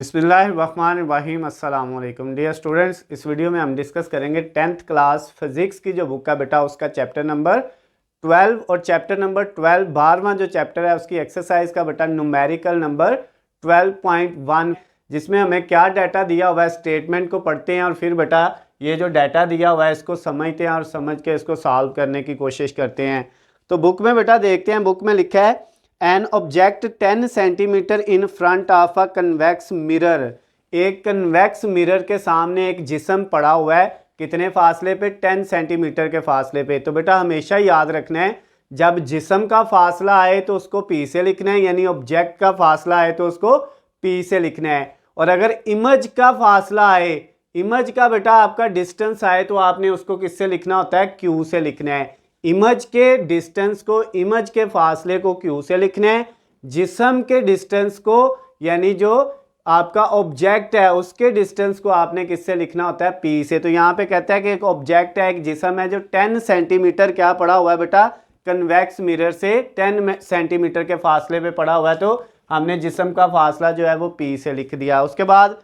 बिस्मिल्लाहिर्रहमानिर्रहीम अस्सलाम वालेकुम डियर स्टूडेंट्स। इस वीडियो में हम डिस्कस करेंगे 10th क्लास फिजिक्स की जो बुक है बेटा उसका चैप्टर नंबर 12 और चैप्टर नंबर 12 12वां जो चैप्टर है उसकी एक्सरसाइज का बेटा न्यूमेरिकल नंबर 12.1 जिसमें हमें क्या डाटा दिया हुआ है स्टेटमेंट को पढ़ते हैं और फिर बेटा ये जो डाटा दिया हुआ है इसको समझते हैं और समझ के इसको सॉल्व करने की कोशिश करते हैं। तो बुक में बेटा देखते हैं, बुक में लिखा है an object 10 centimetre in front of a convex mirror. एक कन्वेक्स मिरर के सामने एक जिस्म पड़ा हुआ है, कितने फासले पे? 10 सेंटीमीटर के फासले पे। तो बेटा हमेशा याद रखना है जब जिस्म का फासला आए तो उसको पी से लिखना है, यानी ऑब्जेक्ट का फासला आए तो उसको पी से लिखना है। और अगर इमेज का फासला आए, इमेज का बेटा आपका डिस्टेंस आए तो आपने उसको किससे लिखना होता है? क्यू से लिखना है। इमेज के डिस्टेंस को, इमेज के फासले को क्यू से लिखना है, जिस्म के डिस्टेंस को यानी जो आपका ऑब्जेक्ट है उसके डिस्टेंस को आपने किससे लिखना होता है? पी से। तो यहाँ पे कहता है कि एक ऑब्जेक्ट है, एक जिस्म है जो 10 सेंटीमीटर क्या पड़ा हुआ है बेटा? कन्वेक्स मिरर से 10 सेंटीमीटर के फासले पे पड़ा हुआ है, तो हमने जिस्म का फासला जो है वो पी से लिख दिया। उसके बाद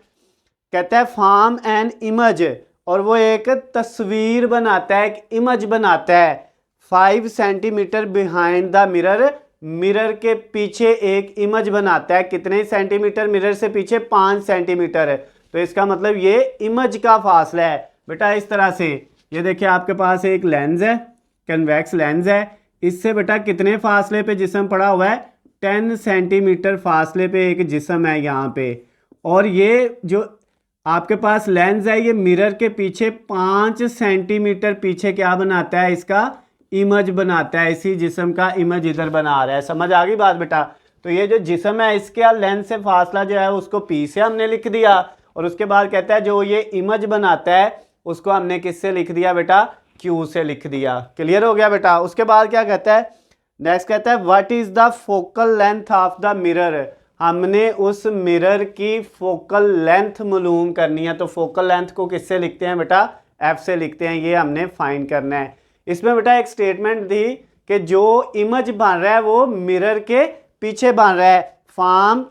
कहता है फॉर्म एन इमेज, और वो एक तस्वीर बनाता है, एक इमेज बनाता है 5 centimetre behind the mirror. Mirror के पीछे एक इमेज बनाता है, कितने सेंटीमीटर? मिरर से पीछे 5 सेंटीमीटर है। तो इसका मतलब ये इमेज का फासला है बेटा। इस तरह से ये देखिए आपके पास एक लेंस है, कन्वेक्स लेंस है, इससे बेटा कितने फासले पे जिस्म पड़ा हुआ है? 10 सेंटीमीटर फासले पे एक जिस्म है यहाँ पे। और ये जो आपके पास लेंस है ये मिरर के पीछे 5 सेंटीमीटर पीछे क्या बनाता है? इसका इमेज बनाता है, इसी जिस्म का इमेज इधर बना रहा है। समझ आ गई बात बेटा? तो ये जो जिस्म है इसके लेंस से फासला जो है उसको पी से हमने लिख दिया, और उसके बाद कहता है जो ये इमेज बनाता है उसको हमने किससे लिख दिया बेटा? क्यू से लिख दिया। क्लियर हो गया बेटा? उसके बाद क्या कहता है? नेक्स्ट कहता है what is the focal length of the mirror. हमने उस मिरर की फोकल लेंथ मालूम करनी है, तो फोकल लेंथ को किससे लिखते हैं बेटा? एफ से लिखते हैं। ये हमने फाइंड करना है। इसमें बेटा एक स्टेटमेंट दी कि जो इमेज बन रहा है वो मिरर के पीछे बन रहा है। Form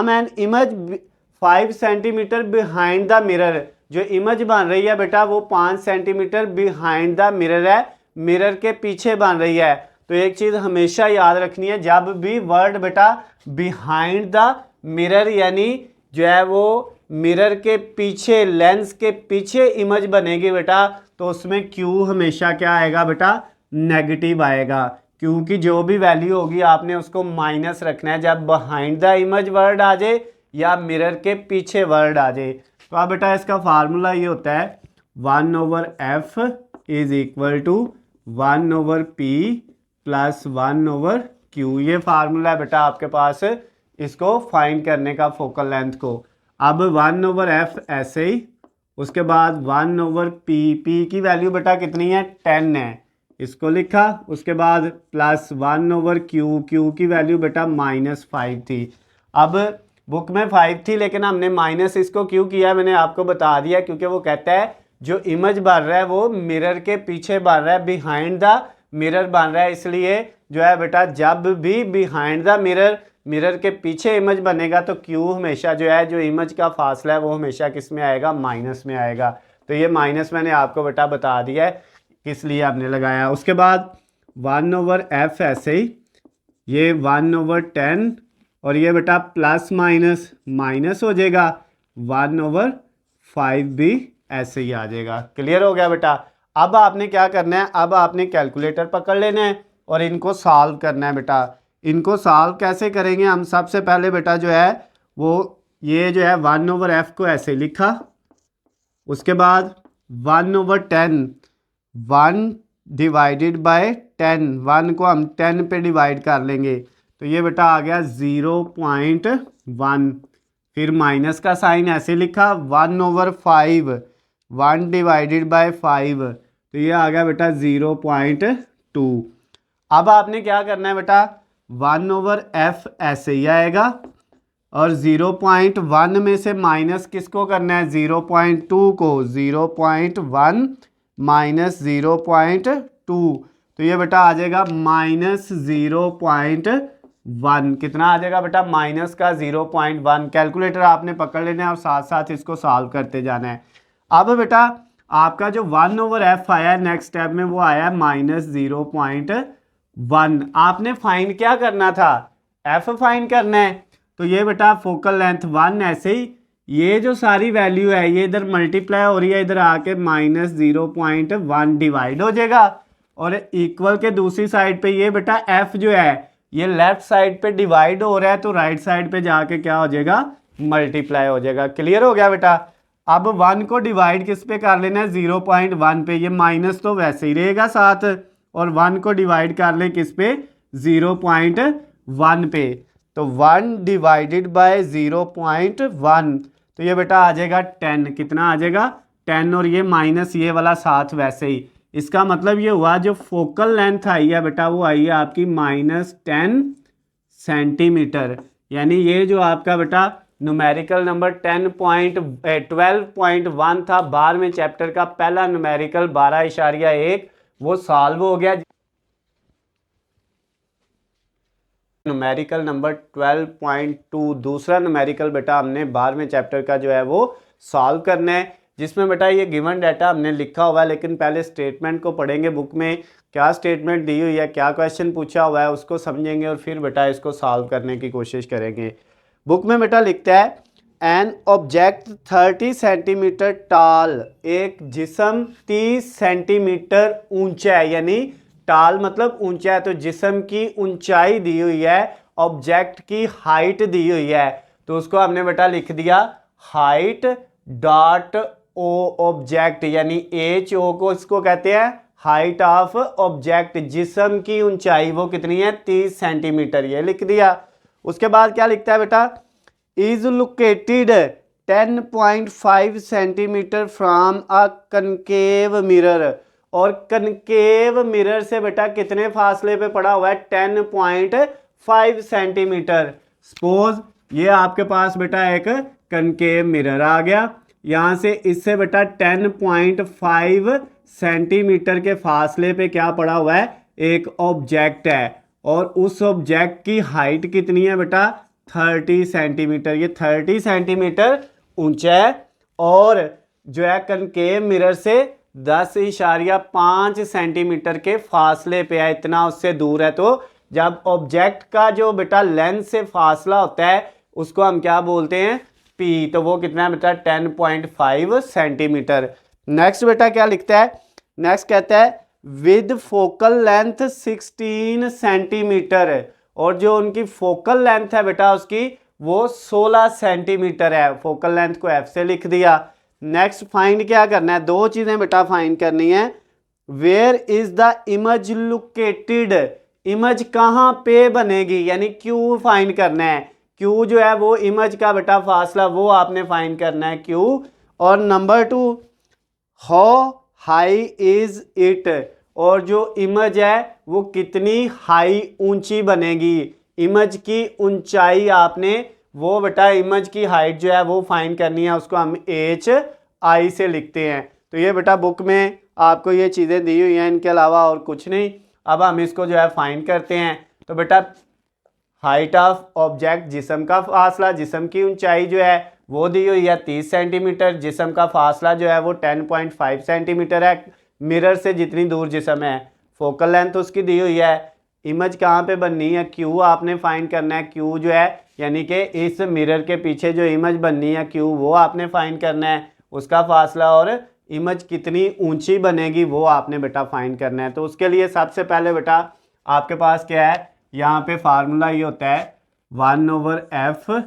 an image 5 centimetre behind the mirror. जो इमेज बन रही है बेटा वो 5 सेंटीमीटर बिहाइंड द मिरर है, मिरर के पीछे बन रही है। तो एक चीज हमेशा याद रखनी है, जब भी वर्ड बेटा बिहाइंड द मिरर यानी जो है वो मिरर के पीछे, लेंस के पीछे इमेज बनेगी बेटा, तो उसमें क्यू हमेशा क्या आएगा बेटा? नेगेटिव आएगा, क्योंकि जो भी वैल्यू होगी आपने उसको माइनस रखना है जब बिहाइंड द इमेज वर्ड आ जाए या मिरर के पीछे वर्ड आ जाए। तो अब बेटा इसका फार्मूला ये होता है 1/f is equal to 1/p plus 1/q। ये फार्मूला है बेटा आपके पास इसको फाइंड करने का, फोकल लेंथ को। अब 1/f ऐसे ही, उसके बाद 1/p, p की वैल्यू बेटा कितनी है? 10 है, इसको लिखा। उसके बाद प्लस 1/q, q की वैल्यू बेटा -5 थी। अब बुक में 5 थी लेकिन हमने माइनस इसको क्यों किया मैंने आपको बता दिया, क्योंकि वो कहता है जो इमेज बन रहा है वो मिरर के पीछे बन रहा है, बिहाइंड द मिरर बन रहा है। इसलिए जो है बेटा जब भी बिहाइंड द मिरर के पीछे इमेज बनेगा तो क्यू हमेशा जो है, जो इमेज का फासला है वो हमेशा किस में आएगा? माइनस में आएगा। तो ये माइनस मैंने आपको बेटा बता दिया है किस लिए आपने लगाया। उसके बाद 1/f ऐसे ही, ये 1/10, और ये बेटा प्लस माइनस माइनस हो जाएगा, 1/5 भी ऐसे ही आ जाएगा। क्लियर हो गया बेटा? अब आपने क्या करना है? अब आपने कैलकुलेटर पकड़ लेना है और इनको सॉल्व करना है बेटा। इनको सॉल्व कैसे करेंगे हम? सबसे पहले बेटा जो है वो ये जो है 1/f को ऐसे लिखा, उसके बाद 1/10, 1 डिवाइडेड बाय 10, 1 को हम 10 पे डिवाइड कर लेंगे, तो ये बेटा आ गया 0.1। फिर माइनस का साइन ऐसे लिखा, 1/5, 1 डिवाइडेड बाय 5, तो ये आ गया बेटा 0.2। अब आपने क्या करना है बेटा? 1/f ऐसे ही आएगा, और 0.1 में से माइनस किसको करना है? 0.2 को। 0.1 माइनस 0.2, तो ये बेटा आ जाएगा -0.2। 1, कितना आ जाएगा बेटा माइनस का 0.1। कैलकुलेटर आपने पकड़ लेना है और साथ साथ इसको सॉल्व करते जाना है। अब बेटा आपका जो 1/f आया है नेक्स्ट स्टेप में वो आया है -0.1। आपने फाइंड क्या करना था, f फाइंड करना है। तो ये बेटा फोकल लेंथ 1, ऐसे ही ये जो सारी वैल्यू है ये इधर मल्टीप्लाई हो रही है, इधर आके -0.1 डिवाइड हो जाएगा और इक्वल के दूसरी साइड पे ये बेटा f जो है ये लेफ्ट साइड पे डिवाइड हो रहा है तो राइट साइड पे जाके क्या हो जाएगा, मल्टीप्लाई हो जाएगा। क्लियर हो गया बेटा। अब 1 को डिवाइड किस पे कर लेना है, 0.1 पे। ये माइनस तो वैसे ही रहेगा साथ, और 1 को डिवाइड कर ले किस पे, 0.1 पे। तो 1 डिवाइडेड बाय 0.1, तो ये बेटा आ जाएगा 10। कितना आ जाएगा, 10, और ये माइनस ये वाला साथ वैसे ही। इसका मतलब ये हुआ जो फोकल लेंथ आई है बेटा वो आई है आपकी -10 सेंटीमीटर। यानी ये जो आपका बेटा न्यूमेरिकल नंबर 12.1 था 12वें चैप्टर का पहला न्यूमेरिकल 12.1 वो सॉल्व हो गया। न्यूमेरिकल नंबर 12.2 दूसरा न्यूमेरिकल बेटा हमने 12वें चैप्टर का जो है वो सॉल्व करना है, जिसमें बेटा ये गिवन डाटा हमने लिखा हुआ है। लेकिन पहले स्टेटमेंट को पढ़ेंगे, बुक में क्या स्टेटमेंट दी हुई है, क्या क्वेश्चन पूछा हुआ है उसको समझेंगे और फिर बेटा इसको सॉल्व करने की कोशिश करेंगे। बुक में बेटा लिखता है एन ऑब्जेक्ट 30 सेंटीमीटर टाल, एक जिस्म 30 सेंटीमीटर ऊंचा है, यानी टाल मतलब ऊंचा है, तो जिस्म की ऊंचाई दी हुई है, ऑब्जेक्ट की हाइट दी हुई है, तो उसको हमने बेटा लिख दिया हाइट डॉट ओ ऑब्जेक्ट, यानी एच ओ को इसको कहते हैं हाइट ऑफ ऑब्जेक्ट। जिस्म की ऊंचाई वो कितनी है, 30 सेंटीमीटर, ये लिख दिया। उसके बाद क्या लिखता है बेटा, is located 10.5 centimetre from a concave mirror, और कनकेव मिरर से बेटा कितने फासले पे पड़ा हुआ है, 10.5 सेंटीमीटर। सपोज ये आपके पास बेटा एक कनकेव मिरर आ गया, यहाँ से इससे बेटा 10.5 सेंटीमीटर के फासले पे क्या पड़ा हुआ है, एक ऑब्जेक्ट है, और उस ऑब्जेक्ट की हाइट कितनी है बेटा, 30 सेंटीमीटर। ये 30 सेंटीमीटर ऊंचा है और जो है कनकेव मिरर से 10.5 सेंटीमीटर के फासले पे है, इतना उससे दूर है। तो जब ऑब्जेक्ट का जो बेटा लेंस से फासला होता है उसको हम क्या बोलते हैं, P, तो वो कितना है बेटा 10.5 सेंटीमीटर। नेक्स्ट बेटा क्या लिखता है, नेक्स्ट कहता है विद फोकल लेंथ 16 सेंटीमीटर, और जो उनकी फोकल लेंथ है बेटा उसकी वो 16 सेंटीमीटर है। फोकल लेंथ को F से लिख दिया। नेक्स्ट फाइंड क्या करना है, दो चीजें बेटा फाइंड करनी है। Where is the image located, image कहाँ पे बनेगी, यानी Q फाइंड करना है। Q जो है वो इमेज का बेटा फासला वो आपने फाइंड करना है Q। और number 2 how high is it, और जो इमेज है वो कितनी हाई ऊंची बनेगी, इमेज की ऊंचाई आपने वो बेटा इमेज की हाइट जो है वो फाइंड करनी है, उसको हम HI से लिखते हैं। तो ये बेटा बुक में आपको ये चीज़ें दी हुई हैं, इनके अलावा और कुछ नहीं। अब हम इसको जो है फाइंड करते हैं। तो बेटा हाइट ऑफ ऑब्जेक्ट, जिस्म का फासला, जिस्म की ऊंचाई जो है वो दी हुई है 30 सेंटीमीटर, जिस्म का फासला जो है वो 10.5 सेंटीमीटर है मिरर से जितनी दूर जिस्म है। फोकल लेंथ उसकी दी हुई है। इमेज कहाँ पे बननी है, Q आपने फाइंड करना है। Q जो है यानी कि इस मिरर के पीछे जो इमेज बननी है Q वो आपने फाइंड करना है, उसका फासला, और इमेज कितनी ऊंची बनेगी वो आपने बेटा फाइंड करना है। तो उसके लिए सबसे पहले बेटा आपके पास क्या है, यहाँ पे फार्मूला ये होता है 1/f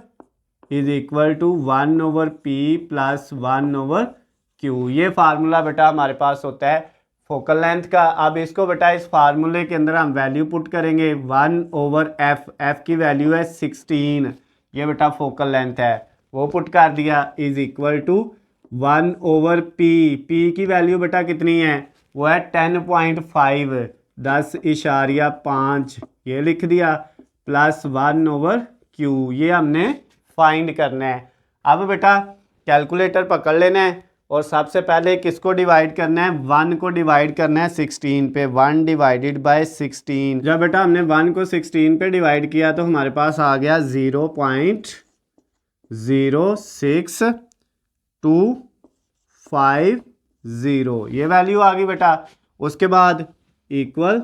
is equal to 1/p plus 1/q। ये फार्मूला बेटा हमारे पास होता है फोकल लेंथ का। अब इसको बेटा इस फार्मूले के अंदर हम वैल्यू पुट करेंगे 1/f, f की वैल्यू है 16, ये बेटा फोकल लेंथ है वो पुट कर दिया, is equal to 1/p, p की वैल्यू बेटा कितनी है, वो है 10.5, 10.5 ये लिख दिया, प्लस 1/q, ये हमने फाइंड करना है। अब बेटा कैलकुलेटर पकड़ लेना है और सबसे पहले किसको डिवाइड करना है, 1 को डिवाइड करना है 16 पे। 1 डिवाइडेड बाय 16, जब बेटा हमने 1 को 16 पे डिवाइड किया तो हमारे पास आ गया 0.0625, ये वैल्यू आ गई बेटा। उसके बाद इक्वल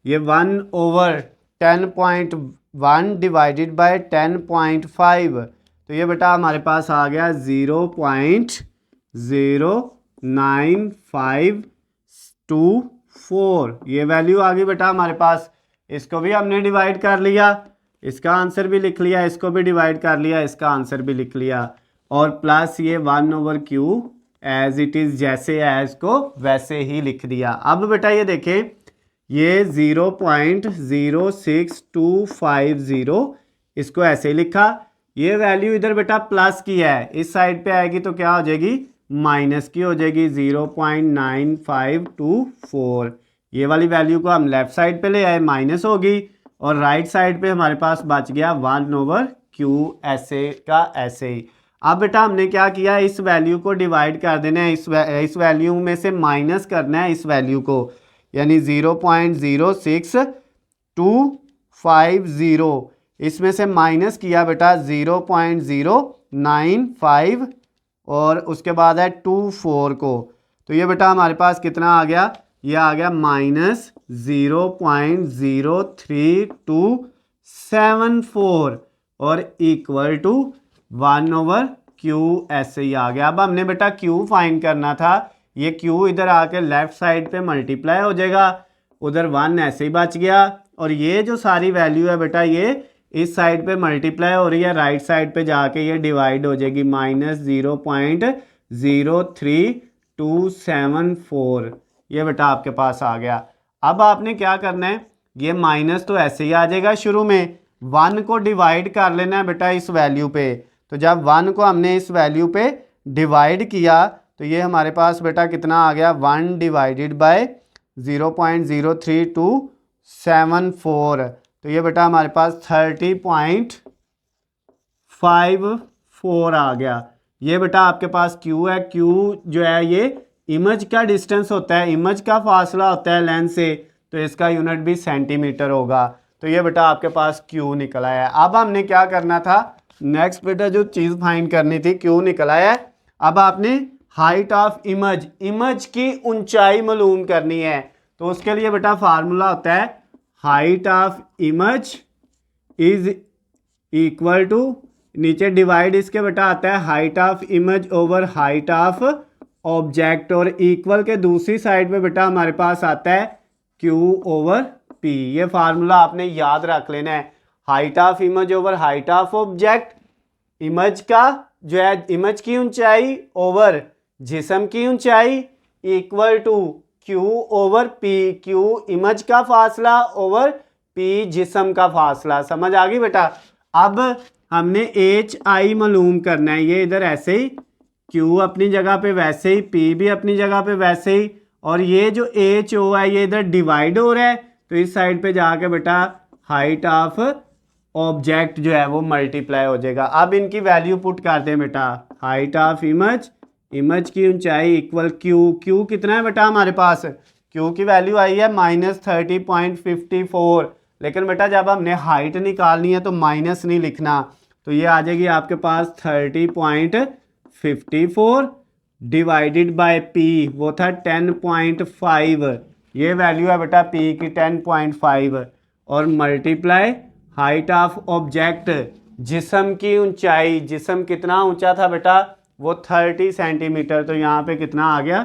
ये 1/10.1 डिवाइडेड बाय 10.5, तो ये बेटा हमारे पास आ गया 0.09524, ये वैल्यू आ गई बेटा हमारे पास। इसको भी हमने डिवाइड कर लिया, इसका आंसर भी लिख लिया, इसको भी डिवाइड कर लिया, इसका आंसर भी लिख लिया, और प्लस ये 1/q एज इट इज़, जैसे एज को वैसे ही लिख दिया। अब बेटा ये देखें, ये 0.06250 इसको ऐसे ही लिखा, ये वैल्यू इधर बेटा प्लस की है, इस साइड पे आएगी तो क्या हो जाएगी, माइनस की हो जाएगी 0.9524। ये वाली वैल्यू को हम लेफ्ट साइड पे ले आए, माइनस होगी, और राइट साइड पे हमारे पास बच गया 1/q ऐसे का ऐसे ही। अब बेटा हमने क्या किया, इस वैल्यू को डिवाइड कर देना है, इस वैल्यू में से माइनस करना है इस वैल्यू को, यानी 0.06250 इसमें से माइनस किया बेटा 0.095 और उसके बाद है 24 को, तो ये बेटा हमारे पास कितना आ गया, ये आ गया -0.03274 और इक्वल टू 1/q ऐसे ही आ गया। अब हमने बेटा q फाइंड करना था, ये q इधर आके लेफ्ट साइड पे मल्टीप्लाई हो जाएगा, उधर 1 ऐसे ही बच गया, और ये जो सारी वैल्यू है बेटा ये इस साइड पे मल्टीप्लाई हो रही है, राइट साइड पे जाके ये डिवाइड हो जाएगी, -0.03274, ये बेटा आपके पास आ गया। अब आपने क्या करना है, ये माइनस तो ऐसे ही आ जाएगा, शुरू में 1 को डिवाइड कर लेना है बेटा इस वैल्यू पे, तो जब 1 को हमने इस वैल्यू पे डिवाइड किया तो ये हमारे पास बेटा कितना आ गया, 1 डिवाइडेड बाय 0.03274, तो ये बेटा हमारे पास 30.54 आ गया। ये बेटा आपके पास q है, q जो है ये इमेज का डिस्टेंस होता है, इमेज का फासला होता है लेंस से, तो इसका यूनिट भी सेंटीमीटर होगा, तो ये बेटा आपके पास q निकल आया है। अब हमने क्या करना था, नेक्स्ट बेटा जो चीज़ फाइंड करनी थी, q निकल आया है, अब आपने हाइट ऑफ इमेज, इमेज की ऊंचाई मालूम करनी है, तो उसके लिए बेटा फार्मूला होता है height of image is equal to, नीचे डिवाइड इसके बेटा आता है height of image over height of object, और इक्वल के दूसरी साइड पे बेटा हमारे पास आता है q ओवर p। ये फार्मूला आपने याद रख लेना है, height of image over height of object, image का जो है इमेज की ऊंचाई ओवर जिस्म की ऊंचाई equal to q over p, q image का फासला ओवर p जिस्म का फासला। समझ आ गई बेटा। अब हमने hi मालूम करना है, ये इधर ऐसे ही, q अपनी जगह पे वैसे ही, p भी अपनी जगह पे वैसे ही, और ये जो ho है ये इधर डिवाइड हो रहा है, तो इस साइड पे जाके बेटा हाइट ऑफ ऑब्जेक्ट जो है वो मल्टीप्लाई हो जाएगा। अब इनकी वैल्यू पुट करते हैं बेटा, हाइट ऑफ इमेज, इमेज की ऊंचाई इक्वल q कितना है बेटा हमारे पास, q की वैल्यू आई है -30.54, लेकिन बेटा जब हमने हाइट निकालनी है तो माइनस नहीं लिखना, तो ये आ जाएगी आपके पास 30.54 डिवाइडेड बाय p, वो था 10.5, ये वैल्यू है बेटा p की 10.5, और मल्टीप्लाई हाइट ऑफ ऑब्जेक्ट, जिस्म की ऊंचाई, जिस्म कितना ऊंचा था बेटा, वो 30 सेंटीमीटर, तो यहाँ पे कितना आ गया,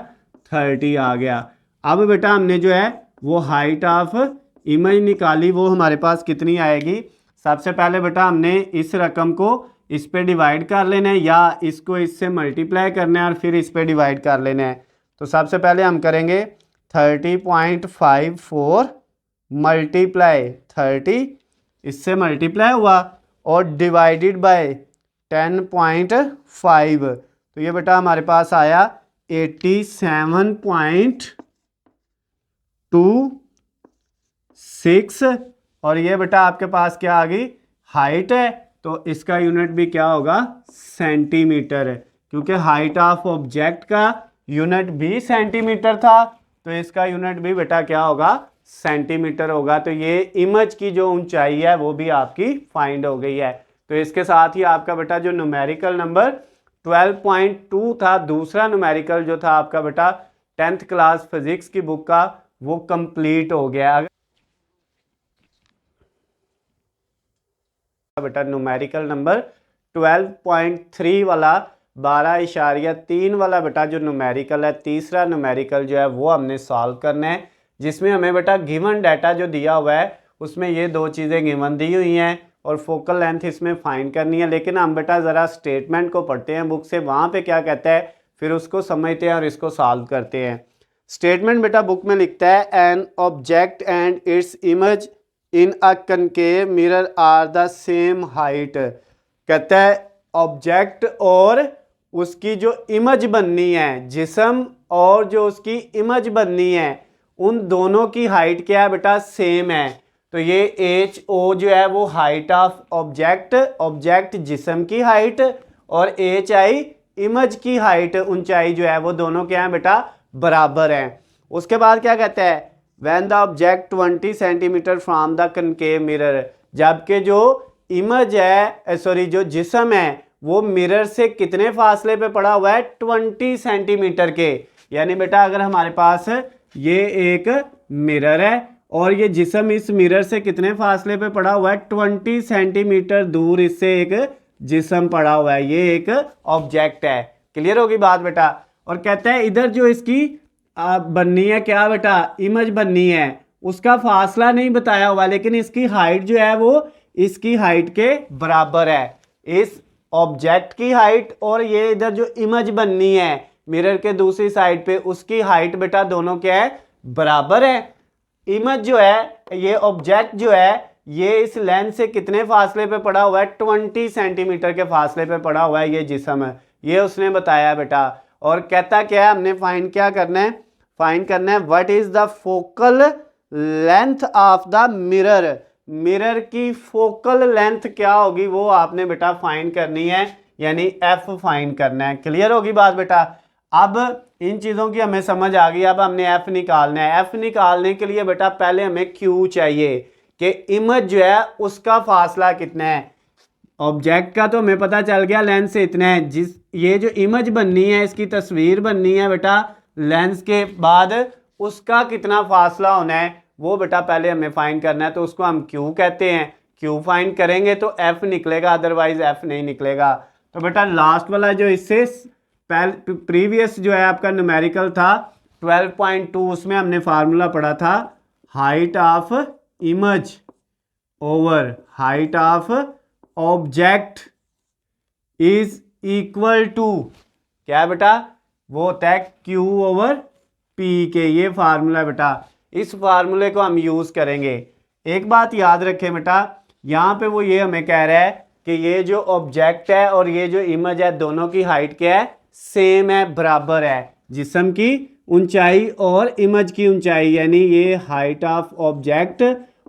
30 आ गया। अब बेटा हमने जो है वो हाइट ऑफ इमेज निकाली, वो हमारे पास कितनी आएगी, सबसे पहले बेटा हमने इस रकम को इस पे डिवाइड कर लेना है, या इसको इससे मल्टीप्लाई करना है और फिर इस पे डिवाइड कर लेना है। तो सबसे पहले हम करेंगे 30.54 मल्टीप्लाई 30, इससे मल्टीप्लाई हुआ और डिवाइडेड बाय 10.5, तो ये बेटा हमारे पास आया 87.26, और ये बेटा आपके पास क्या आ गई, हाइट है, तो इसका यूनिट भी क्या होगा, सेंटीमीटर है, क्योंकि हाइट ऑफ ऑब्जेक्ट का यूनिट भी सेंटीमीटर था, तो इसका यूनिट भी बेटा क्या होगा, सेंटीमीटर होगा। तो ये इमेज की जो ऊंचाई है वो भी आपकी फाइंड हो गई है। तो इसके साथ ही आपका बेटा जो न्यूमेरिकल नंबर 12.2 था, दूसरा न्यूमेरिकल जो था आपका बेटा 10th क्लास फिजिक्स की बुक का, वो कंप्लीट हो गया। बेटा न्यूमेरिकल नंबर 12.3 वाला 12.3 वाला बेटा जो न्यूमेरिकल है, तीसरा न्यूमेरिकल जो है वो हमने सॉल्व करना है, जिसमें हमें बेटा गिवन डाटा जो दिया हुआ है उसमें ये दो चीज़ें गिवन दी हुई हैं और फोकल लेंथ इसमें फाइंड करनी है। लेकिन हम बेटा ज़रा स्टेटमेंट को पढ़ते हैं बुक से, वहाँ पे क्या कहता है, फिर उसको समझते हैं और इसको सॉल्व करते हैं। स्टेटमेंट बेटा बुक में लिखता है, an object and its image in a concave mirror are the same height. कहता है ऑब्जेक्ट और उसकी जो इमेज बननी है, जिस्म और जो उसकी इमेज बननी है, उन दोनों की हाइट क्या है बेटा, सेम है। तो ये एच ओ जो है वो हाइट ऑफ ऑब्जेक्ट, ऑब्जेक्ट जिस्म की हाइट, और एच आई इमेज की हाइट, ऊंचाई जो है वो दोनों क्या है बेटा, बराबर हैं। उसके बाद क्या कहता है, when the object 20 centimetre from the concave mirror, जबकि जो इमेज है, सॉरी जो जिस्म है वो मिरर से कितने फासले पे पड़ा हुआ है, 20 सेंटीमीटर के। यानी बेटा अगर हमारे पास ये एक मिरर है और ये जिस्म इस मिरर से कितने फासले पे पड़ा हुआ है, 20 सेंटीमीटर दूर इससे एक जिस्म पड़ा हुआ है, ये एक ऑब्जेक्ट है। क्लियर होगी बात बेटा। और कहता है इधर जो इसकी बननी है क्या बेटा, इमेज बननी है, उसका फासला नहीं बताया हुआ, लेकिन इसकी हाइट जो है वो इसकी हाइट के बराबर है। इस ऑब्जेक्ट की हाइट और ये इधर जो इमेज बननी है मिरर के दूसरी साइड पे, उसकी हाइट बेटा दोनों क्या है, बराबर है। इमेज जो है, ये ऑब्जेक्ट जो है, ये इस लेंथ से कितने फासले पे पड़ा हुआ है, 20 सेंटीमीटर के फासले पे पड़ा हुआ है ये जिस्म है, ये उसने बताया बेटा। और कहता क्या है, हमने फाइंड क्या करना है, फाइंड करना है what is the focal length of the mirror. Mirror की फोकल लेंथ क्या होगी वो आपने बेटा फाइंड करनी है, यानी एफ फाइंड करना है। क्लियर होगी बात बेटा। अब इन चीज़ों की हमें समझ आ गई, अब हमने एफ निकालना है। एफ निकालने के लिए बेटा पहले हमें क्यू चाहिए कि इमेज जो है उसका फासला कितना है। ऑब्जेक्ट का तो हमें पता चल गया लेंस से इतना है, जिस ये जो इमेज बननी है, इसकी तस्वीर बननी है बेटा, लेंस के बाद उसका कितना फासला होना है वो बेटा पहले हमें फाइंड करना है। तो उसको हम क्यू कहते हैं। क्यू फाइंड करेंगे तो एफ निकलेगा, अदरवाइज एफ नहीं निकलेगा। तो बेटा लास्ट वाला जो इससे प्रीवियस जो है आपका न्यूमेरिकल था 12.2, उसमें हमने फार्मूला पढ़ा था height of image over height of object is equal to क्या है बेटा, वो होता है क्यू ओवर पी के। ये फार्मूला बेटा, इस फार्मूले को हम यूज करेंगे। एक बात याद रखें बेटा, यहाँ पे वो ये हमें कह रहा है कि ये जो ऑब्जेक्ट है और ये जो इमेज है दोनों की हाइट क्या है, सेम है, बराबर है। जिस्म की ऊंचाई और इमेज की ऊंचाई, यानी ये हाइट ऑफ ऑब्जेक्ट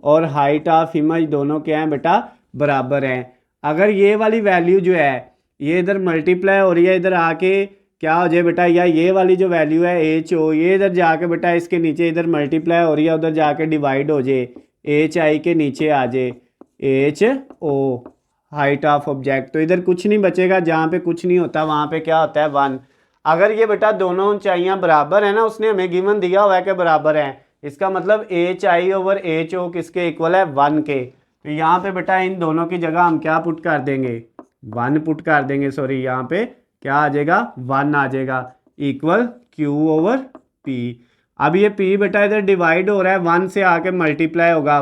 और हाइट ऑफ इमेज दोनों क्या है बेटा, बराबर हैं। अगर ये वाली वैल्यू जो है ये इधर मल्टीप्लाई हो रही है, इधर आके क्या हो जाए बेटा, या ये वाली जो वैल्यू है एच ओ, ये इधर जाके बेटा इसके नीचे इधर मल्टीप्लाई हो रही है, उधर जाके डिवाइड हो जाए, एच आई के नीचे आ जाए H O height of object, तो इधर कुछ नहीं बचेगा। जहाँ पे कुछ नहीं होता वहाँ पे क्या होता है, 1। अगर ये बेटा दोनों ऊंचाइयाँ बराबर है ना, उसने हमें गिवन दिया हुआ है कि बराबर है, इसका मतलब H I over H O किसके इक्वल है, 1 के। तो यहाँ पे बेटा इन दोनों की जगह हम क्या पुट कर देंगे, 1 पुट कर देंगे। सॉरी, यहाँ पे क्या आ जाएगा, 1 आ जाएगा, इक्वल क्यू ओवर पी। अब ये पी बेटा इधर डिवाइड हो रहा है, 1 से आके मल्टीप्लाई होगा,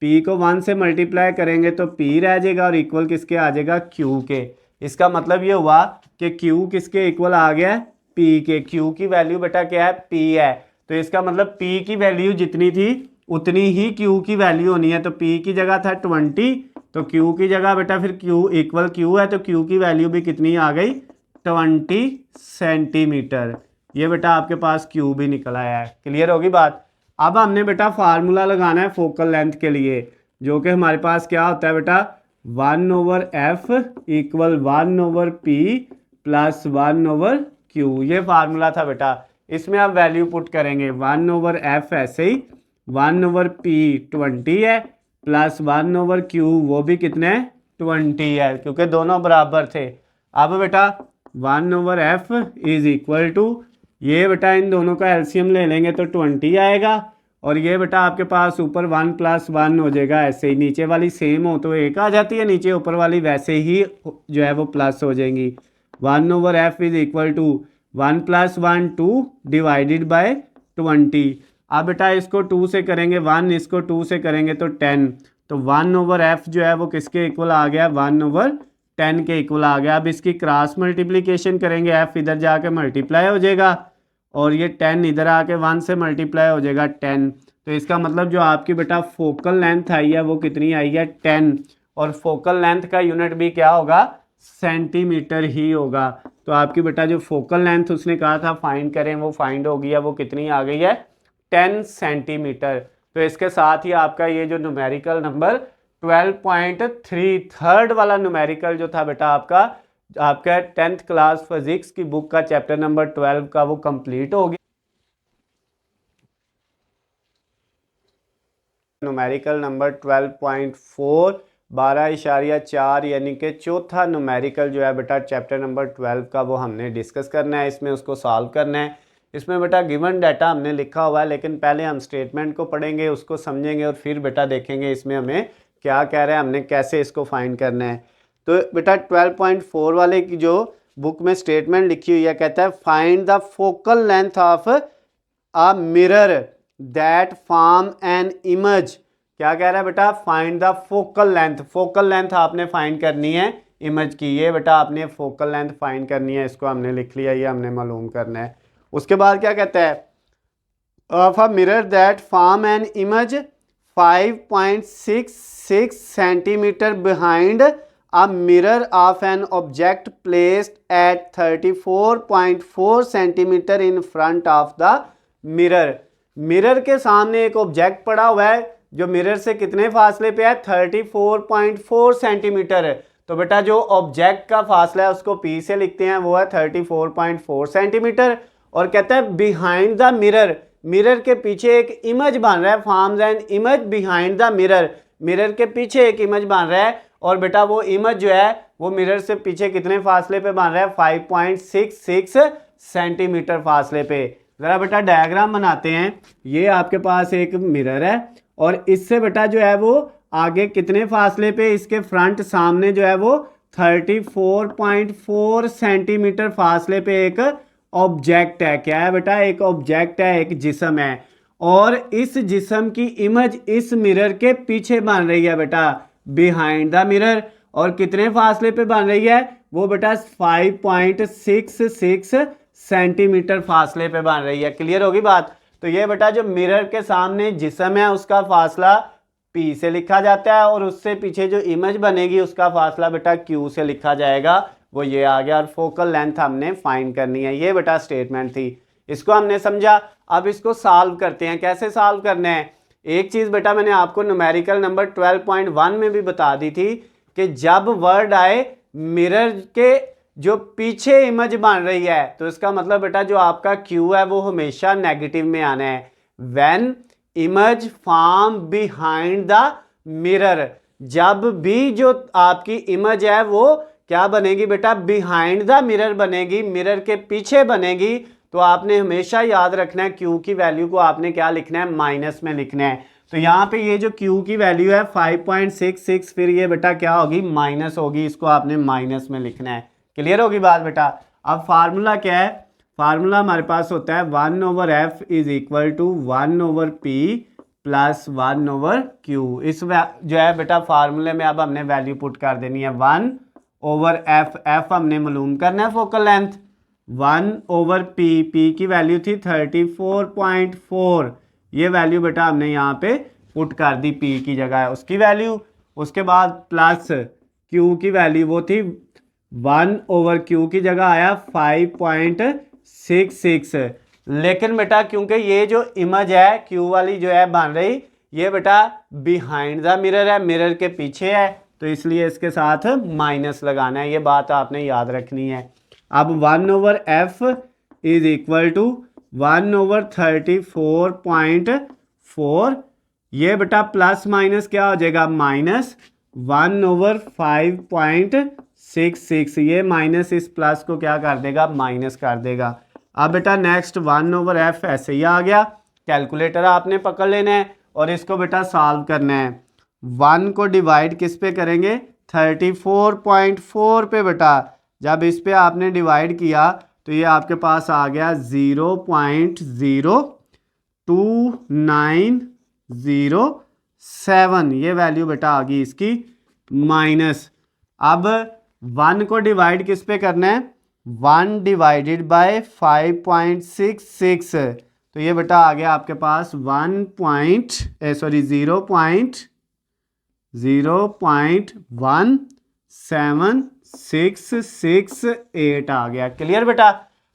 पी को 1 से मल्टीप्लाई करेंगे तो पी रह जाएगा और इक्वल किसके आ जाएगा, क्यू के। इसका मतलब ये हुआ कि क्यू किसके इक्वल आ गया है, पी के। क्यू की वैल्यू बेटा क्या है, पी है। तो इसका मतलब पी की वैल्यू जितनी थी उतनी ही क्यू की वैल्यू होनी है। तो पी की जगह था 20, तो क्यू की जगह बेटा फिर क्यू इक्वल क्यू है, तो क्यू की वैल्यू भी कितनी आ गई, 20 सेंटीमीटर। ये बेटा आपके पास क्यू भी निकल आया है। क्लियर होगी बात। अब हमने बेटा फार्मूला लगाना है फोकल लेंथ के लिए, जो कि हमारे पास क्या होता है बेटा, 1/f equal 1/p plus 1/q, ये फार्मूला था बेटा। इसमें आप वैल्यू पुट करेंगे 1/f ऐसे ही, 1/p 20 है, प्लस 1/q वो भी कितने 20 है, क्योंकि दोनों बराबर थे। अब बेटा 1/f इज इक्वल टू, ये बेटा इन दोनों का एलसीएम ले लेंगे तो 20 आएगा, और ये बेटा आपके पास ऊपर 1 + 1 हो जाएगा, ऐसे ही नीचे वाली सेम हो तो एक आ जाती है, नीचे ऊपर वाली वैसे ही जो है वो प्लस हो जाएंगी। 1/f is equal to 1 + 1 2 divided by 20। अब बेटा इसको 2 से करेंगे 1, इसको 2 से करेंगे तो 10, तो 1/f जो है वो किसके इक्वल आ गया, 1/10 के इक्वल आ गया। अब इसकी क्रॉस मल्टीप्लिकेशन करेंगे, f इधर जाके मल्टीप्लाई हो जाएगा और ये 10 इधर आके 1 से मल्टीप्लाई हो जाएगा 10। तो इसका मतलब जो आपकी बेटा फोकल लेंथ आई है वो कितनी आई है 10, और फोकल लेंथ का यूनिट भी क्या होगा, सेंटीमीटर ही होगा। तो आपकी बेटा जो फोकल लेंथ उसने कहा था फाइंड करें, वो फाइंड हो गई है, वो कितनी आ गई है 10 सेंटीमीटर। तो इसके साथ ही आपका ये जो न्यूमेरिकल नंबर 12.3 थर्ड वाला न्यूमेरिकल जो था बेटा आपका 10th क्लास फिजिक्स की बुक का चैप्टर नंबर 12 का वो कंप्लीट हो गया। न्यूमेरिकल नंबर 12.4 12.4 यानी कि चौथा न्यूमेरिकल जो है बेटा चैप्टर नंबर 12 का वो हमने डिस्कस करना है, इसमें उसको सॉल्व करना है। इसमें बेटा गिवन डाटा हमने लिखा हुआ है, लेकिन पहले हम स्टेटमेंट को पढ़ेंगे, उसको समझेंगे और फिर बेटा देखेंगे इसमें हमें क्या कह रहा है, हमने कैसे इसको फाइंड करना है। तो बेटा 12.4 वाले की जो बुक में स्टेटमेंट लिखी हुई है, कहता है find the focal length of a mirror that form an image. क्या कह रहा है बेटा, find the focal length, focal length आपने फाइंड करनी है इमेज की, ये बेटा आपने फोकल लेंथ फाइंड करनी है, इसको हमने लिख लिया, ये हमने मालूम करना है। उसके बाद क्या कहता है, of a mirror that form an image 5.66 centimetre behind a mirror of an object placed at 34.4 centimetre in front of the mirror। Mirror के सामने एक ऑब्जेक्ट पड़ा हुआ है जो मिरर से कितने फासले पे है, 34.4 सेंटीमीटर है। तो बेटा जो ऑब्जेक्ट का फासला है उसको P से लिखते हैं, वो है 34.4 सेंटीमीटर। और कहता है बिहाइंड द मिरर, मिरर के पीछे एक इमेज बन रहा है, forms an image behind the mirror, mirror के पीछे एक इमेज बन रहा है, और बेटा वो इमेज जो है वो मिरर से पीछे कितने फासले पे बन रहा है, 5.66 सेंटीमीटर फासले पे। जरा बेटा डायग्राम बनाते हैं, ये आपके पास एक मिरर है और इससे बेटा जो है वो आगे कितने फासले पे, इसके फ्रंट सामने जो है वो 34.4 सेंटीमीटर फासले पे एक ऑब्जेक्ट है। क्या है बेटा, एक ऑब्जेक्ट है, एक जिस्म है, और इस जिस्म की इमेज इस मिरर के पीछे बन रही है बेटा, बिहाइंड द मिरर। और कितने फासले पे बन रही है वो बेटा 5.66 सेंटीमीटर फासले पे बन रही है। क्लियर होगी बात। तो ये बेटा जो मिरर के सामने जिस्म है उसका फासला P से लिखा जाता है, और उससे पीछे जो इमेज बनेगी उसका फासला बेटा Q से लिखा जाएगा, वो ये आ गया। और फोकल लेंथ हमने फाइंड करनी है, ये बेटा स्टेटमेंट थी, इसको हमने समझा। अब इसको सॉल्व करते हैं, कैसे सॉल्व करना है। एक चीज़ बेटा मैंने आपको न्यूमेरिकल नंबर 12.1 में भी बता दी थी कि जब वर्ड आए मिरर के जो पीछे इमेज बन रही है, तो इसका मतलब बेटा जो आपका Q है वो हमेशा नेगेटिव में आना है। When image form behind the mirror, जब भी जो आपकी इमेज है वो क्या बनेगी बेटा, बिहाइंड द मिरर बनेगी, मिरर के पीछे बनेगी, तो आपने हमेशा याद रखना है Q की वैल्यू को आपने क्या लिखना है, माइनस में लिखना है। तो यहाँ पे ये जो Q की वैल्यू है 5.66, फिर ये बेटा क्या होगी, माइनस होगी, इसको आपने माइनस में लिखना है। क्लियर होगी बात बेटा। अब फार्मूला क्या है, फार्मूला हमारे पास होता है 1/f is equal to 1/p plus 1/q। इस जो है बेटा फार्मूले में अब हमने वैल्यू पुट कर देनी है 1/f, f हमने मालूम करना है फोकल लेंथ, 1/p, p की वैल्यू थी 34.4, ये वैल्यू बेटा हमने यहाँ पे पुट कर दी p की जगह उसकी वैल्यू। उसके बाद प्लस q की वैल्यू वो थी 1/q की जगह आया 5.66। लेकिन बेटा क्योंकि ये जो इमेज है Q वाली जो है बन रही, ये बेटा बिहाइंड द मिरर है, मिरर के पीछे है, तो इसलिए इसके साथ माइनस लगाना है, ये बात आपने याद रखनी है। अब 1/f इज इक्वल टू 1/34.4, ये बेटा प्लस माइनस क्या हो जाएगा, माइनस 1/5.66, ये माइनस इस प्लस को क्या कर देगा, माइनस कर देगा। अब बेटा नेक्स्ट 1/f ऐसे ही आ गया, कैलकुलेटर आपने पकड़ लेना है और इसको बेटा सॉल्व करना है। 1 को डिवाइड किस पे करेंगे, 34.4 पे बेटा। जब इस पे आपने डिवाइड किया तो ये आपके पास आ गया 0.02907, ये वैल्यू बेटा आ गई इसकी माइनस। अब 1 को डिवाइड किस पे करना है, 1 डिवाइडेड बाय 5.66, तो ये बेटा आ गया आपके पास 0.17668 आ गया। क्लियर बेटा।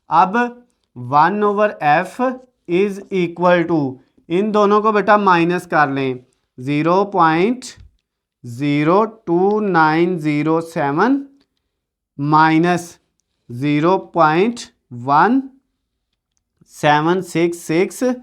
अब 1/f इज इक्वल टू, इन दोनों को बेटा माइनस कर लें, 0.02907 माइनस 0.1766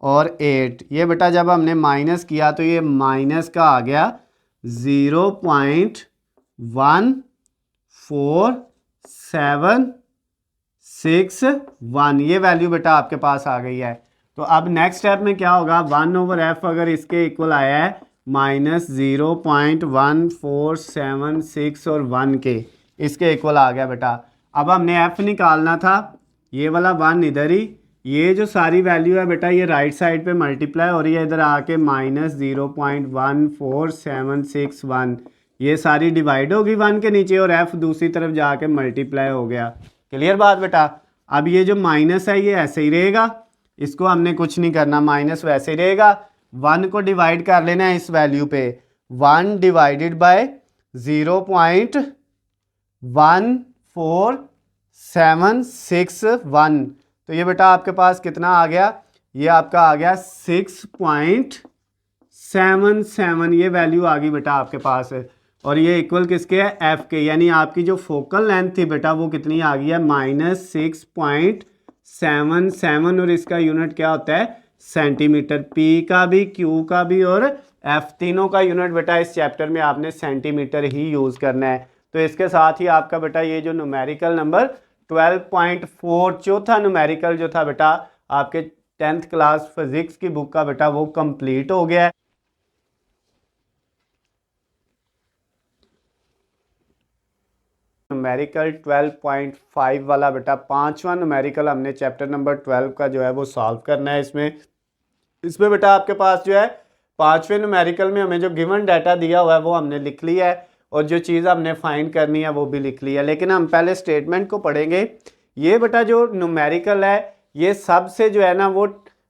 और 8, ये बेटा जब हमने माइनस किया तो ये माइनस का आ गया 0.14761, ये वैल्यू बेटा आपके पास आ गई है। तो अब नेक्स्ट स्टेप में क्या होगा, 1/f अगर इसके इक्वल आया है माइनस 0.1476 और 1 के, इसके इक्वल आ गया बेटा। अब हमने f निकालना था, ये वाला 1 इधर ही, ये जो सारी वैल्यू है बेटा ये राइट साइड पे मल्टीप्लाई हो रही है, इधर आके माइनस 0.14761, ये सारी डिवाइड होगी 1 के नीचे और f दूसरी तरफ जाके मल्टीप्लाई हो गया। क्लियर बात बेटा। अब ये जो माइनस है ये ऐसे ही रहेगा, इसको हमने कुछ नहीं करना, माइनस वैसे ही रहेगा। 1 को डिवाइड कर लेना है इस वैल्यू पे, 1 डिवाइडेड बाय 0.14761, तो ये बेटा आपके पास कितना आ गया, ये आपका आ गया 6.77, ये वैल्यू आ गई बेटा आपके पास। और ये इक्वल किसके है, f के, यानी आपकी जो फोकल लेंथ थी बेटा वो कितनी आ गई है, -6.77, और इसका यूनिट क्या होता है, सेंटीमीटर। p का भी, q का भी और f तीनों का यूनिट बेटा इस चैप्टर में आपने सेंटीमीटर ही यूज़ करना है। तो इसके साथ ही आपका बेटा ये जो न्यूमेरिकल नंबर 12.4 चौथा न्यूमेरिकल जो था बेटा आपके 10th क्लास फिजिक्स की बुक का बेटा वो कंप्लीट हो गया है। न्यूमेरिकल 12.5 वाला बेटा पांचवा न्यूमेरिकल हमने चैप्टर नंबर 12 का जो है वो सॉल्व करना है। इसमें बेटा आपके पास जो है पांचवें न्यूमेरिकल में हमें जो गिवन डाटा दिया हुआ है वो हमने लिख लिया है और जो चीज़ हमने फाइंड करनी है वो भी लिख ली है, लेकिन हम पहले स्टेटमेंट को पढ़ेंगे। ये बेटा जो न्यूमेरिकल है ये सबसे जो है ना वो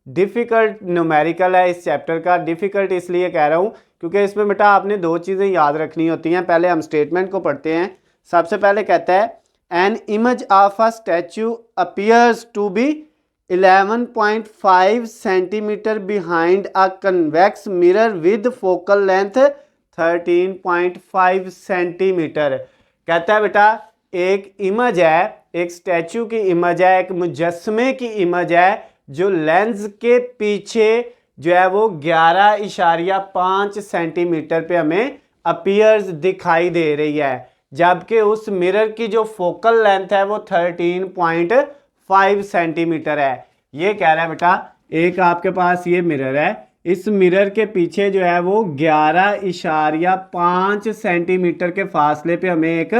डिफ़िकल्ट न्यूमेरिकल है इस चैप्टर का। डिफ़िकल्ट इसलिए कह रहा हूँ क्योंकि इसमें बेटा आपने दो चीज़ें याद रखनी होती हैं। पहले हम स्टेटमेंट को पढ़ते हैं। सबसे पहले कहता है an image of a statue appears to be 11.5 centimetre behind a convex mirror with focal length 13.5 centimetre. कहता है बेटा एक इमेज है, एक स्टैचू की इमेज है, एक मुजस्मे की इमेज है जो लेंस के पीछे जो है वो 11.5 सेंटीमीटर पे हमें अपीयर्स दिखाई दे रही है, जबकि उस मिरर की जो फोकल लेंथ है वो 13.5 सेंटीमीटर है। ये कह रहा है बेटा एक आपके पास ये मिरर है, इस मिरर के पीछे जो है वो 11.5 सेंटीमीटर के फासले पे हमें एक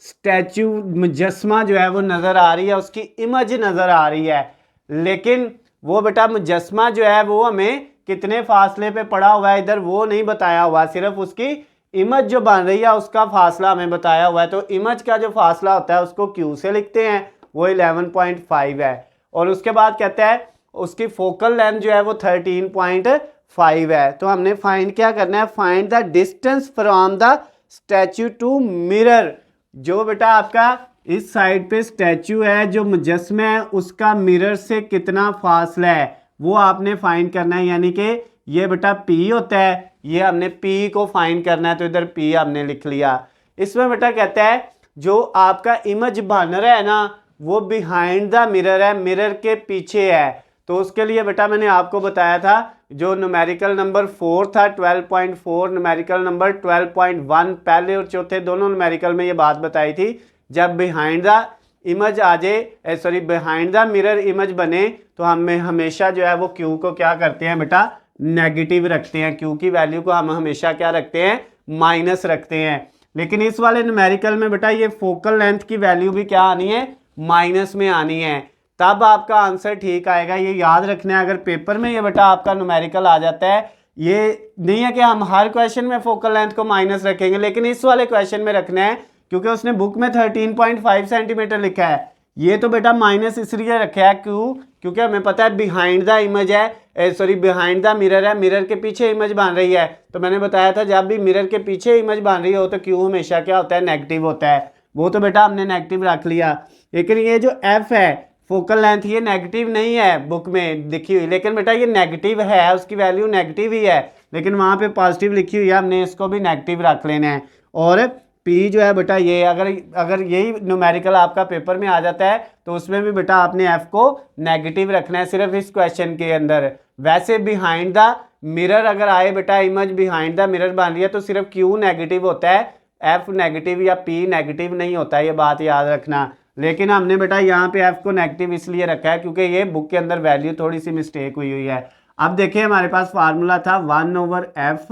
स्टैचू मुजस्मा जो है वो नज़र आ रही है, उसकी इमेज नज़र आ रही है। लेकिन वो बेटा मुजस्मा जो है वो हमें कितने फासले पे पड़ा हुआ है इधर वो नहीं बताया हुआ, सिर्फ उसकी इमेज जो बन रही है उसका फासला हमें बताया हुआ है। तो इमेज का जो फासला होता है उसको Q से लिखते हैं, वो 11.5 है। और उसके बाद कहता है उसकी फोकल लेंथ जो है वो 13.5 है। तो हमने फाइंड क्या करना है, find the distance from the statue to mirror. जो बेटा आपका इस साइड पे स्टैचू है, जो मुजस्मे है, उसका मिरर से कितना फासला है वो आपने फाइंड करना है। यानी कि ये बेटा P होता है, ये हमने P को फाइंड करना है, तो इधर P हमने लिख लिया। इसमें बेटा कहता है जो आपका इमेज बन रहा है ना वो बिहाइंड द मिरर है, मिरर के पीछे है। तो उसके लिए बेटा मैंने आपको बताया था जो न्यूमेरिकल नंबर 4 था 12.4, न्यूमेरिकल नंबर 12.1, पहले और चौथे दोनों न्यूमेरिकल में ये बात बताई थी। जब बिहाइंड द इमेज आ जाए, sorry behind the mirror image बने तो हमें हमेशा जो है वो क्यू को क्या करते हैं बेटा, नेगेटिव रखते हैं। क्यू की वैल्यू को हम हमेशा क्या रखते हैं, माइनस रखते हैं। लेकिन इस वाले न्यूमेरिकल में बेटा ये फोकल लेंथ की वैल्यू भी क्या आनी है, माइनस में आनी है, तब आपका आंसर ठीक आएगा। ये याद रखना है। अगर पेपर में ये बेटा आपका न्यूमेरिकल आ जाता है, ये नहीं है कि हम हर क्वेश्चन में फोकल लेंथ को माइनस रखेंगे, लेकिन इस वाले क्वेश्चन में रखना है क्योंकि उसने बुक में 13.5 सेंटीमीटर लिखा है। ये तो बेटा माइनस इसलिए रखा है क्योंकि हमें पता है बिहाइंड द इमेज है, सॉरी बिहाइंड द मिरर है, मिरर के पीछे इमेज बन रही है। तो मैंने बताया था जब भी मिरर के पीछे इमेज बन रही हो तो क्यू हमेशा क्या होता है, नेगेटिव होता है। वो तो बेटा हमने नेगेटिव रख लिया। लेकिन ये जो एफ है फोकल लेंथ, ये नेगेटिव नहीं है बुक में लिखी हुई, लेकिन बेटा ये नेगेटिव है, उसकी वैल्यू नेगेटिव ही है, लेकिन वहाँ पे पॉजिटिव लिखी हुई है, हमने इसको भी नेगेटिव रख लेना है। और पी जो है बेटा ये अगर यही न्यूमेरिकल आपका पेपर में आ जाता है तो उसमें भी बेटा आपने एफ को नेगेटिव रखना है सिर्फ इस क्वेश्चन के अंदर। वैसे बिहाइंड द मिरर अगर आए बेटा, इमेज बिहाइंड द मिरर बन रही है तो सिर्फ क्यू नेगेटिव होता है, एफ नेगेटिव या पी नेगेटिव नहीं होता है, ये बात याद रखना। लेकिन हमने बेटा यहाँ पे एफ को नेगेटिव इसलिए रखा है क्योंकि ये बुक के अंदर वैल्यू थोड़ी सी मिस्टेक हुई है। अब देखिए हमारे पास फार्मूला था 1/f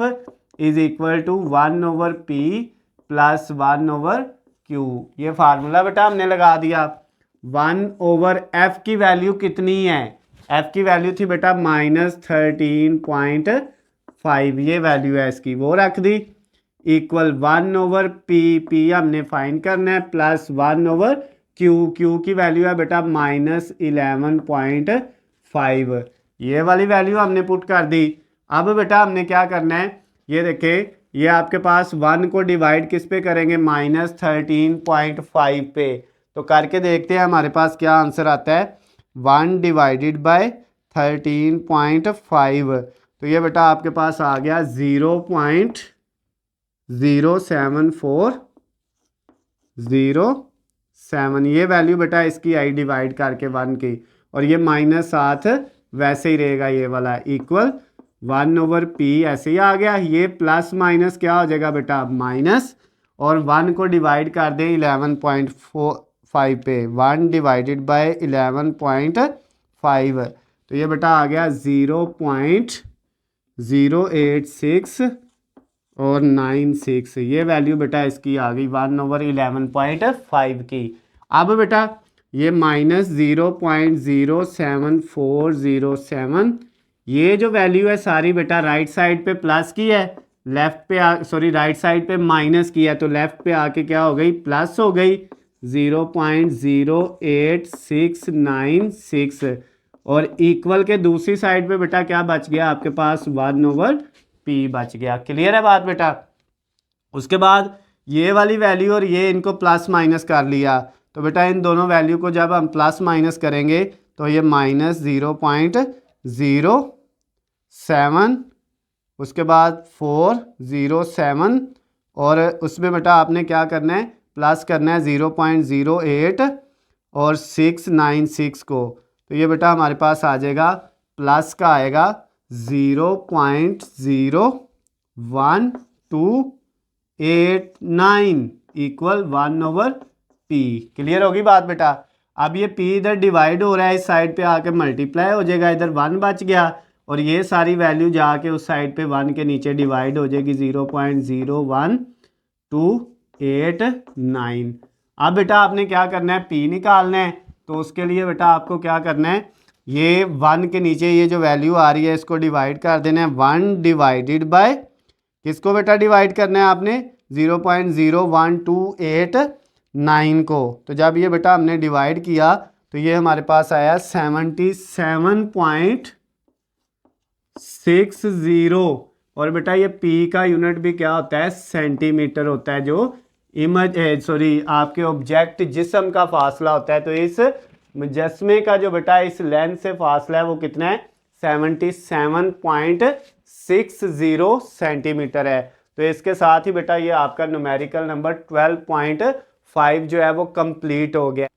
is equal to 1/p plus 1/q। ये फार्मूला बेटा हमने लगा दिया। 1/f की वैल्यू कितनी है, f की वैल्यू थी बेटा -13.5, ये वैल्यू है इसकी, वो रख दी, इक्वल 1/p, p हमने फाइंड करना है, प्लस 1/q की वैल्यू है बेटा -11.5, ये वाली वैल्यू हमने पुट कर दी। अब बेटा हमने क्या करना है, ये देखे ये आपके पास 1 को डिवाइड किस पे करेंगे, -13.5 पे। तो करके देखते हैं हमारे पास क्या आंसर आता है, 1 डिवाइडेड बाय 13.5। तो ये बेटा आपके पास आ गया 0.07407, ये वैल्यू बेटा इसकी आई डिवाइड करके 1 की, और ये -7 वैसे ही रहेगा ये वाला, इक्वल 1/p ऐसे ही आ गया। ये प्लस माइनस क्या हो जाएगा बेटा, माइनस, और 1 को डिवाइड कर दें 11.5 पे, 1 डिवाइडेड बाय 11.5, तो ये बेटा आ गया 0.086 और 96, ये वैल्यू बेटा इसकी आ गई 1/11.5 की। अब बेटा ये -0.07407, ये जो वैल्यू है सारी बेटा राइट साइड पे प्लस की है, लेफ्ट पे सॉरी राइट साइड पे माइनस की है, तो लेफ्ट पे आके क्या हो गई, प्लस हो गई 0.08696, और इक्वल के दूसरी साइड पे बेटा क्या बच गया आपके पास, 1/p बच गया। क्लियर है बात बेटा। उसके बाद ये वाली वैल्यू और ये इनको प्लस माइनस कर लिया, तो बेटा इन दोनों वैल्यू को जब हम प्लस माइनस करेंगे तो ये -0.07, उसके बाद 407, और उसमें बेटा आपने क्या करना है, प्लस करना है 0.08 और 696 को, तो ये बेटा हमारे पास आ जाएगा, प्लस का आएगा 0.01289 इक्वल 1/p। क्लियर होगी बात बेटा। अब ये p इधर डिवाइड हो रहा है, इस साइड पे आके मल्टीप्लाई हो जाएगा, इधर 1 बच गया, और ये सारी वैल्यू जाके उस साइड पे 1 के नीचे डिवाइड हो जाएगी 0.01289। अब बेटा आपने क्या करना है, p निकालना है, तो उसके लिए बेटा आपको क्या करना है, ये 1 के नीचे ये जो वैल्यू आ रही है इसको डिवाइड कर देना है 1 डिवाइडेड बाय, किसको बेटा डिवाइड करना है आपने, 0.01289 को। तो जब ये बेटा हमने डिवाइड किया तो ये हमारे पास आया 77.60, और बेटा ये p का यूनिट भी क्या होता है, सेंटीमीटर होता है, जो इमेज सॉरी आपके ऑब्जेक्ट जिस्म का फासला होता है। तो इस मुजस्मे का जो बेटा इस लेंथ से फासला है वो कितना है, 77.60 सेंटीमीटर है। तो इसके साथ ही बेटा ये आपका न्यूमेरिकल नंबर 12.4 5 जो है वो कंप्लीट हो गया।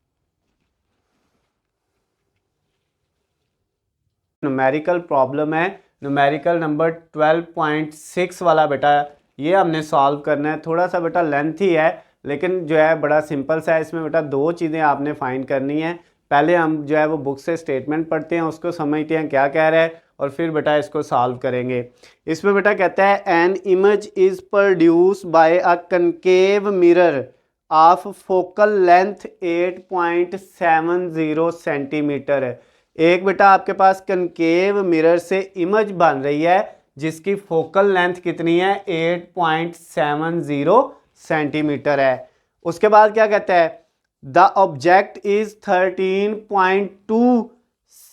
न्यूमेरिकल प्रॉब्लम है, न्यूमेरिकल नंबर 12.6 वाला बेटा, ये हमने सॉल्व करना है। थोड़ा सा बेटा लेंथ ही है लेकिन जो है बड़ा सिंपल सा है। इसमें बेटा दो चीज़ें आपने फाइंड करनी है। पहले हम जो है वो बुक से स्टेटमेंट पढ़ते हैं, उसको समझते हैं क्या कह रहा है, और फिर बेटा इसको सॉल्व करेंगे। इसमें बेटा कहता है an image is produce by a concave mirror of focal length 8.70 centimetre. एक बेटा आपके पास कनकेव मिरर से इमेज बन रही है जिसकी फोकल लेंथ कितनी है, 8.70 सेंटीमीटर है। उसके बाद क्या कहता है, the object is 13.2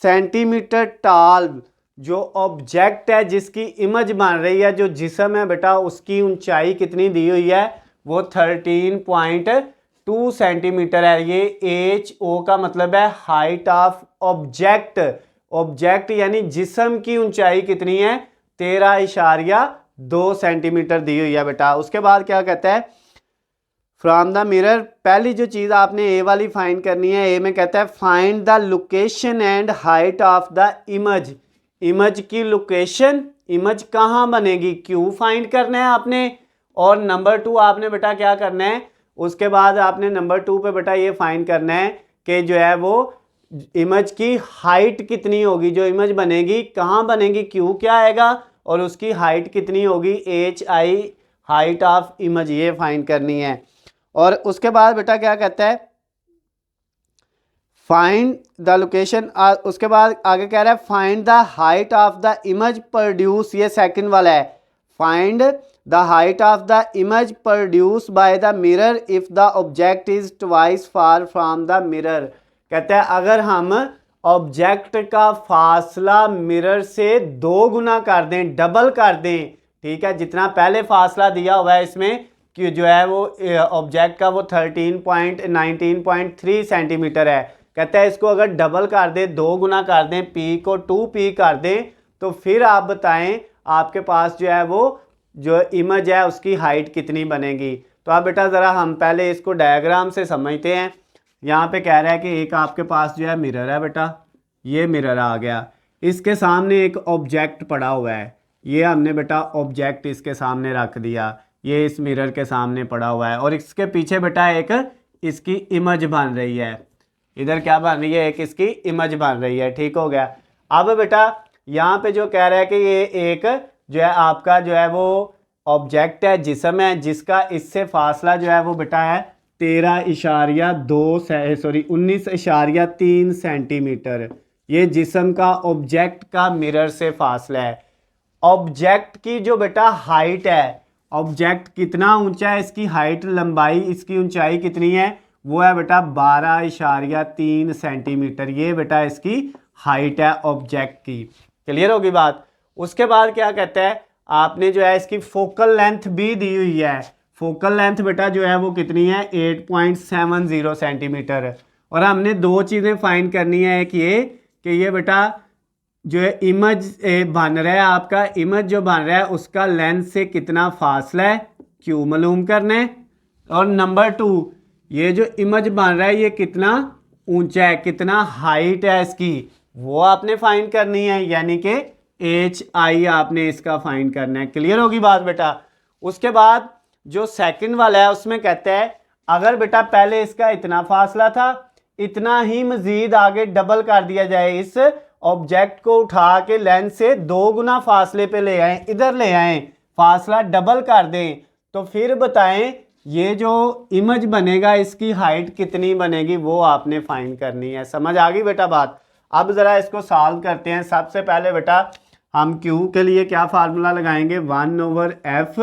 centimetre toll. जो ऑब्जेक्ट है जिसकी इमेज बन रही है, जो जिस्म है बेटा, उसकी ऊंचाई कितनी दी हुई है, वो 13.2 सेंटीमीटर है। ये HO का मतलब है हाइट ऑफ ऑब्जेक्ट। ऑब्जेक्ट यानी जिस्म की ऊंचाई कितनी है, 13.2 सेंटीमीटर दी हुई है बेटा। उसके बाद क्या कहता है, फ्रॉम द मिरर, पहली जो चीज़ आपने ए वाली फाइंड करनी है, ए में कहता है find the location and height of the image. Image की लोकेशन, इमेज कहाँ बनेगी, क्यों फाइंड करना है आपने। और नंबर 2 आपने बेटा क्या करना है, उसके बाद आपने नंबर 2 पे बेटा ये फाइंड करना है कि जो है वो इमेज की हाइट कितनी होगी, जो इमेज बनेगी कहाँ बनेगी, क्यों क्या आएगा, और उसकी हाइट कितनी होगी, HI हाइट ऑफ इमेज, ये फाइंड करनी है। और उसके बाद बेटा क्या कहता है, फाइंड द लोकेशन। उसके बाद आगे कह रहा है find the height of the image produce, ये सेकंड वाला है। Find the height of the image produce by the mirror if the object is twice far from the mirror. कहता है अगर हम ऑब्जेक्ट का फासला मिरर से 2 गुना कर दें, डबल कर दें, ठीक है, जितना पहले फासला दिया हुआ है इसमें कि जो है वो ऑब्जेक्ट का वो 19.3 सेंटीमीटर है। कहता है इसको अगर डबल कर दें, 2 गुना कर दें, P को 2P कर दें, तो फिर आप बताएं आपके पास जो है वो जो इमेज है उसकी हाइट कितनी बनेगी। तो आप बेटा ज़रा हम पहले इसको डायग्राम से समझते हैं। यहाँ पे कह रहा है कि एक आपके पास जो है मिरर है बेटा, ये मिरर आ गया, इसके सामने एक ऑब्जेक्ट पड़ा हुआ है, ये हमने बेटा ऑब्जेक्ट इसके सामने रख दिया, ये इस मिरर के सामने पड़ा हुआ है, और इसके पीछे बेटा एक इसकी इमेज बन रही है, इधर क्या बन रही है, एक इसकी इमेज बन रही है, ठीक हो गया। अब बेटा यहाँ पे जो कह रहा है कि ये एक जो है आपका जो है वो ऑब्जेक्ट है, जिस्म है, जिसका इससे फासला जो है वो बेटा है 19.3 सेंटीमीटर। ये जिस्म का ऑब्जेक्ट का मिरर से फासला है। ऑब्जेक्ट की जो बेटा हाइट है, ऑब्जेक्ट कितना ऊंचा है, इसकी हाइट लंबाई, इसकी ऊंचाई कितनी है, वो है बेटा 12.3 सेंटीमीटर। ये बेटा इसकी हाइट है ऑब्जेक्ट की। क्लियर होगी बात। उसके बाद क्या कहता है, आपने जो है इसकी फोकल लेंथ भी दी हुई है। फोकल लेंथ बेटा जो है वो कितनी है, 8.70 सेंटीमीटर। और हमने 2 चीज़ें फाइंड करनी है, एक ये कि ये बेटा जो है इमेज बन रहा है, आपका इमेज जो बन रहा है उसका लेंथ से कितना फासला है, क्यों मालूम करना है। और नंबर 2, ये जो इमेज बन रहा है ये कितना ऊंचा है, कितना हाइट है इसकी, वो आपने फाइंड करनी है, यानी कि HI आपने इसका फाइंड करना है। क्लियर होगी बात बेटा। उसके बाद जो सेकंड वाला है उसमें कहता है अगर बेटा पहले इसका इतना फासला था, इतना ही मजीद आगे डबल कर दिया जाए, इस ऑब्जेक्ट को उठा के लेंथ से 2 गुना फासले पे ले आए, इधर ले आए, फासला डबल कर दें, तो फिर बताएं ये जो इमेज बनेगा इसकी हाइट कितनी बनेगी, वो आपने फाइंड करनी है। समझ आ गई बेटा बात। अब ज़रा इसको सॉल्व करते हैं। सबसे पहले बेटा हम Q के लिए क्या फार्मूला लगाएंगे, 1/F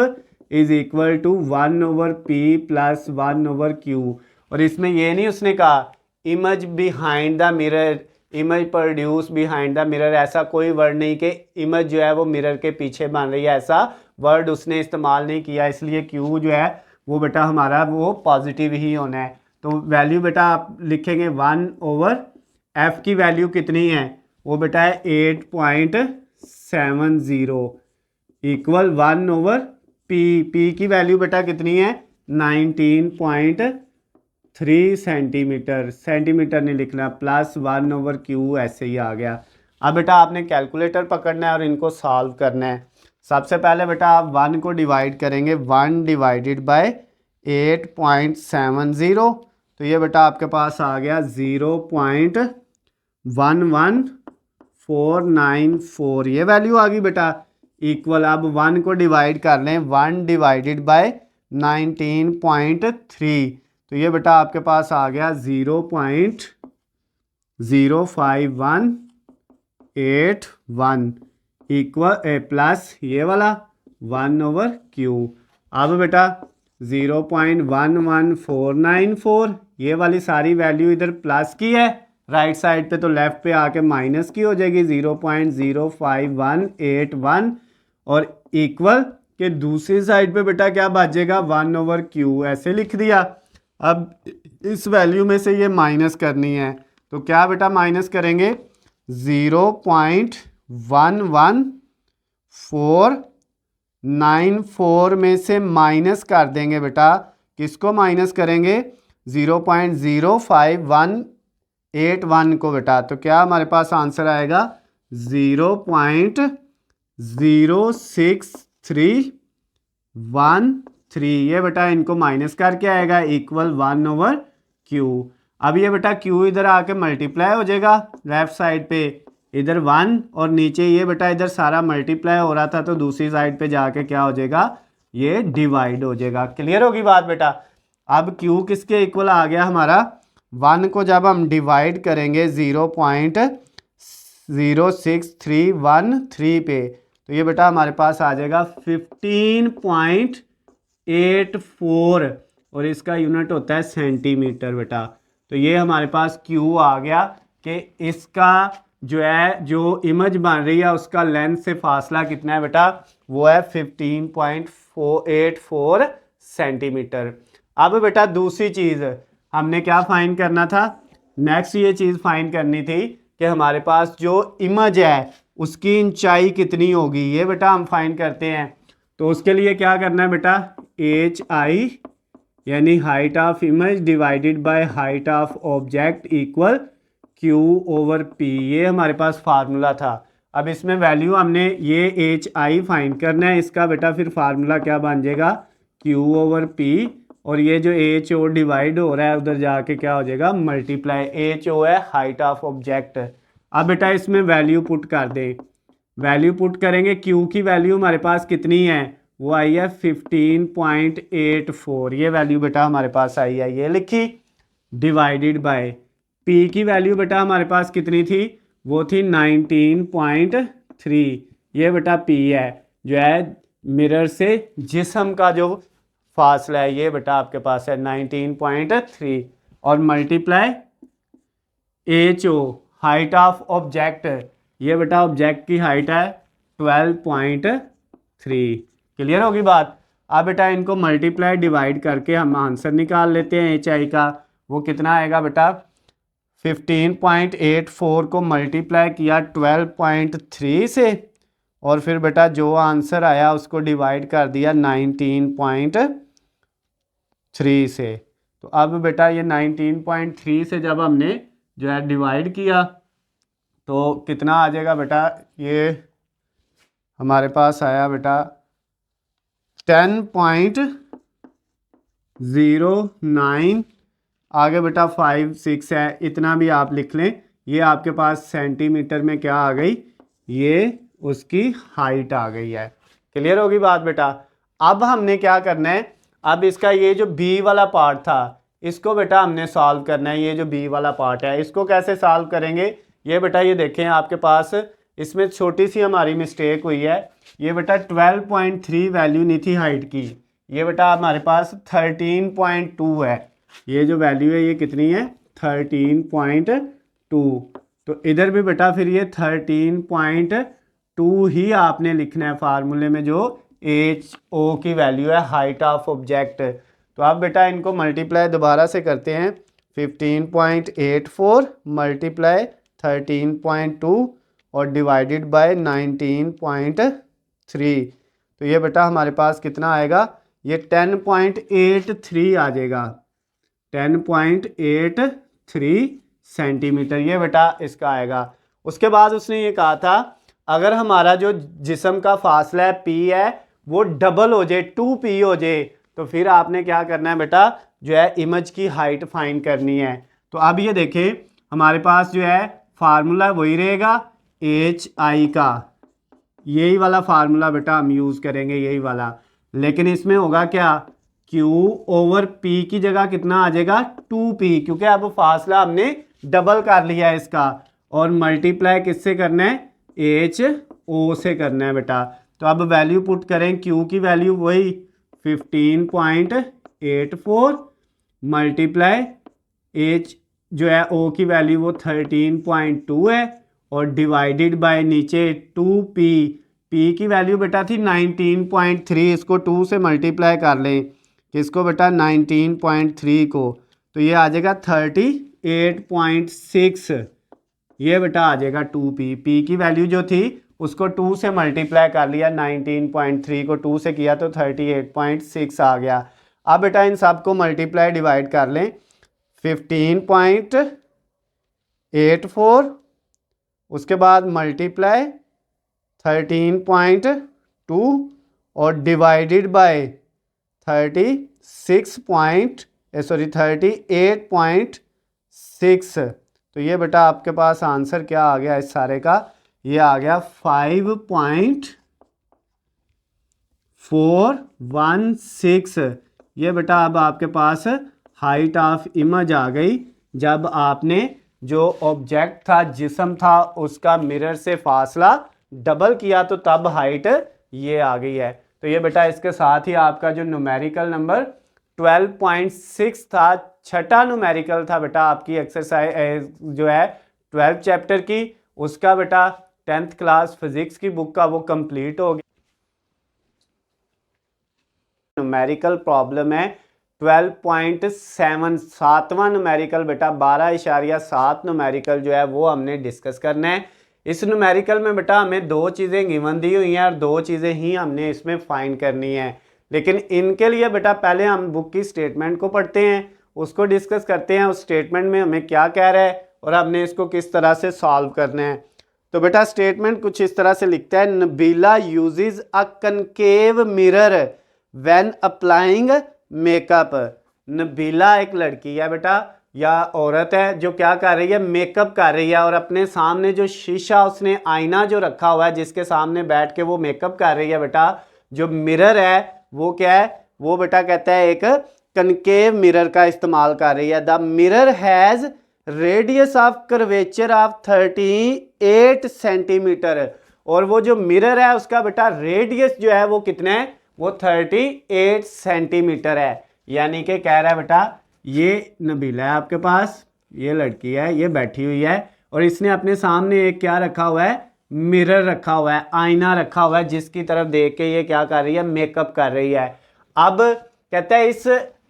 is equal to 1/P plus 1/Q। और इसमें ये नहीं उसने कहा image behind the mirror, image produce behind the mirror, ऐसा कोई वर्ड नहीं कि इमेज जो है वो मिरर के पीछे बन रही है, ऐसा वर्ड उसने इस्तेमाल नहीं किया। इसलिए Q जो है वो बेटा हमारा वो पॉजिटिव ही होना है। तो वैल्यू बेटा आप लिखेंगे 1/F की वैल्यू कितनी है, वो बेटा है 8.70 इक्वल 1/P। P की वैल्यू बेटा कितनी है, 19.3 सेंटीमीटर, सेंटीमीटर नहीं लिखना, +1/q ऐसे ही आ गया। अब बेटा आपने कैलकुलेटर पकड़ना है और इनको सॉल्व करना है। सबसे पहले बेटा आप 1 को डिवाइड करेंगे, 1 डिवाइडेड बाय 8.70, तो ये बेटा आपके पास आ गया 0.11494, ये वैल्यू आ गई बेटा। इक्वल अब 1 को डिवाइड कर लें, 1 डिवाइडेड बाय 19.3, तो ये बेटा आपके पास आ गया 0.05181 इक्वल प्लस ये वाला 1/q। अब बेटा 0.11494, ये वाली सारी वैल्यू इधर प्लस की है राइट साइड पे, तो लेफ्ट पे आके माइनस की हो जाएगी 0.05181, और इक्वल के दूसरी साइड पे बेटा क्या बचेगा 1/q, ऐसे लिख दिया। अब इस वैल्यू में से ये माइनस करनी है, तो क्या बेटा माइनस करेंगे 0.11494 में से माइनस कर देंगे बेटा, किसको माइनस करेंगे 0.05181 को बेटा, तो क्या हमारे पास आंसर आएगा 0.06313, ये बेटा इनको माइनस करके आएगा इक्वल 1/q। अब ये बेटा q इधर आके मल्टीप्लाई हो जाएगा लेफ्ट साइड पे, इधर 1 और नीचे ये बेटा इधर सारा मल्टीप्लाई हो रहा था, तो दूसरी साइड पे जाके क्या हो जाएगा, ये डिवाइड हो जाएगा। क्लियर होगी बात बेटा। अब q किसके इक्वल आ गया हमारा, 1 को जब हम डिवाइड करेंगे 0.06313 पे, तो ये बेटा हमारे पास आ जाएगा 15.84, और इसका यूनिट होता है सेंटीमीटर बेटा। तो ये हमारे पास Q आ गया कि इसका जो है जो इमेज बन रही है उसका लेंथ से फासला कितना है बेटा, वो है 15.84 सेंटीमीटर। अब बेटा दूसरी चीज़ हमने क्या फाइंड करना था, नेक्स्ट ये चीज़ फाइंड करनी थी कि हमारे पास जो इमेज है उसकी ऊंचाई कितनी होगी, ये बेटा हम फाइंड करते हैं। तो उसके लिए क्या करना है बेटा, HI यानी height of image divided by height of object equal Q/P, ये हमारे पास फार्मूला था। अब इसमें वैल्यू हमने ये HI फाइंड करना है, इसका बेटा फिर फार्मूला क्या बन जाएगा Q/P, और ये जो HO डिवाइड हो रहा है उधर जाके क्या हो जाएगा मल्टीप्लाई, HO है हाइट ऑफ ऑब्जेक्ट। अब बेटा इसमें वैल्यू पुट कर दे, वैल्यू पुट करेंगे, Q की वैल्यू हमारे पास कितनी है, वो आई है 15.84, ये वैल्यू बेटा हमारे पास आई है, ये लिखी, डिवाइडेड बाय P की वैल्यू बेटा हमारे पास कितनी थी, वो थी 19.3, ये बेटा P है जो है मिरर से जिस्म का जो फासला है, ये बेटा आपके पास है 19.3, और multiply HO height of object, ये बेटा ऑब्जेक्ट की हाइट है 12.3। क्लियर होगी बात। अब बेटा इनको मल्टीप्लाई डिवाइड करके हम आंसर निकाल लेते हैं HI का, वो कितना आएगा बेटा 15.84 को मल्टीप्लाई किया 12.3 से, और फिर बेटा जो आंसर आया उसको डिवाइड कर दिया 19.3 से। तो अब बेटा ये 19.3 से जब हमने जो है डिवाइड किया तो कितना आ जाएगा बेटा, ये हमारे पास आया बेटा 10.09, आगे बेटा 5 6 है, इतना भी आप लिख लें। ये आपके पास सेंटीमीटर में क्या आ गई, ये उसकी हाइट आ गई है। क्लियर होगी बात बेटा। अब हमने क्या करना है, अब इसका ये जो बी वाला पार्ट था इसको बेटा हमने सॉल्व करना है। ये जो बी वाला पार्ट है इसको कैसे सॉल्व करेंगे, ये बेटा ये देखें आपके पास इसमें छोटी सी हमारी मिस्टेक हुई है। ये बेटा 12.3 वैल्यू नहीं थी हाइट की, ये बेटा हमारे पास 13.2 है। ये जो वैल्यू है ये कितनी है 13.2, तो इधर भी बेटा फिर ये 13.2 ही आपने लिखना है फार्मूले में जो HO की वैल्यू है हाइट ऑफ ऑब्जेक्ट। तो आप बेटा इनको मल्टीप्लाई दोबारा से करते हैं, 15.84 मल्टीप्लाई 13.2 और डिवाइडेड बाय 19.3, तो ये बेटा हमारे पास कितना आएगा, ये 10.83 आ जाएगा। 10.83 सेंटीमीटर, ये बेटा इसका आएगा। उसके बाद उसने ये कहा था अगर हमारा जो जिस्म का फासला है P है वो डबल हो जाए, 2P हो जाए, तो फिर आपने क्या करना है बेटा, जो है इमेज की हाइट फाइंड करनी है। तो अब ये देखें हमारे पास जो है फार्मूला वही रहेगा HI का, यही वाला फार्मूला बेटा हम यूज़ करेंगे, यही वाला। लेकिन इसमें होगा क्या, Q ओवर P की जगह कितना आ जाएगा 2P, क्योंकि अब फासला हमने डबल कर लिया है इसका, और मल्टीप्लाई किससे करना है, HO से करना है बेटा। तो अब वैल्यू पुट करें, Q की वैल्यू वही 15.84 मल्टीप्लाई H जो है O की वैल्यू वो 13.2 है, और डिवाइडेड बाय नीचे 2P, P की वैल्यू बेटा थी 19.3, इसको 2 से मल्टीप्लाई कर लें, किसको बेटा 19.3 को, तो ये आ जाएगा 38.6, ये बेटा आ जाएगा 2P। P की वैल्यू जो थी उसको 2 से मल्टीप्लाई कर लिया, 19.3 को 2 से किया तो 38.6 आ गया। अब बेटा इन सब को मल्टीप्लाई डिवाइड कर लें, 15.84 उसके बाद मल्टीप्लाई 13.2 और डिवाइडेड बाय 38.6, तो ये बेटा आपके पास आंसर क्या आ गया इस सारे का, ये आ गया 5.416। ये बेटा अब आपके पास हाइट ऑफ इमेज आ गई, जब आपने जो ऑब्जेक्ट था, जिस्म था, उसका मिरर से फासला डबल किया तो तब हाइट ये आ गई है। तो ये बेटा इसके साथ ही आपका जो न्यूमेरिकल नंबर 12.6 था, छठा न्यूमेरिकल था बेटा आपकी एक्सरसाइज जो है 12 चैप्टर की, उसका बेटा 10th क्लास फिजिक्स की बुक का वो कंप्लीट हो गया। न्यूमेरिकल प्रॉब्लम है 12.7, सातवां न्यूमेरिकल बेटा 12.7 न्यूमेरिकल जो है वो हमने डिस्कस करना है। इस न्यूमेरिकल में बेटा हमें दो चीज़ें गिवन दी हुई हैं और दो चीज़ें ही हमने इसमें फाइंड करनी है। लेकिन इनके लिए बेटा पहले हम बुक की स्टेटमेंट को पढ़ते हैं, उसको डिस्कस करते हैं, उस स्टेटमेंट में हमें क्या कह रहा है और हमने इसको किस तरह से सॉल्व करना है। तो बेटा स्टेटमेंट कुछ इस तरह से लिखता है, Nabila uses a concave mirror when applying makeup. Nabila एक लड़की है बेटा या औरत है जो क्या कर रही है, मेकअप कर रही है, और अपने सामने जो शीशा, उसने आईना जो रखा हुआ है जिसके सामने बैठ के वो मेकअप कर रही है बेटा, जो मिरर है वो क्या है, वो बेटा कहता है एक कनकेव मिरर का इस्तेमाल कर रही है। The mirror has radius of curvature of 38 centimetre, और वो जो मिरर है उसका बेटा रेडियस जो है वो कितना है, वो 38 सेंटीमीटर है। यानी कि कह रहा है बेटा ये नबीला है आपके पास, ये लड़की है, ये बैठी हुई है, और इसने अपने सामने एक क्या रखा हुआ है, मिरर रखा हुआ है, आईना रखा हुआ है, जिसकी तरफ देख के ये क्या कर रही है, मेकअप कर रही है। अब कहता है इस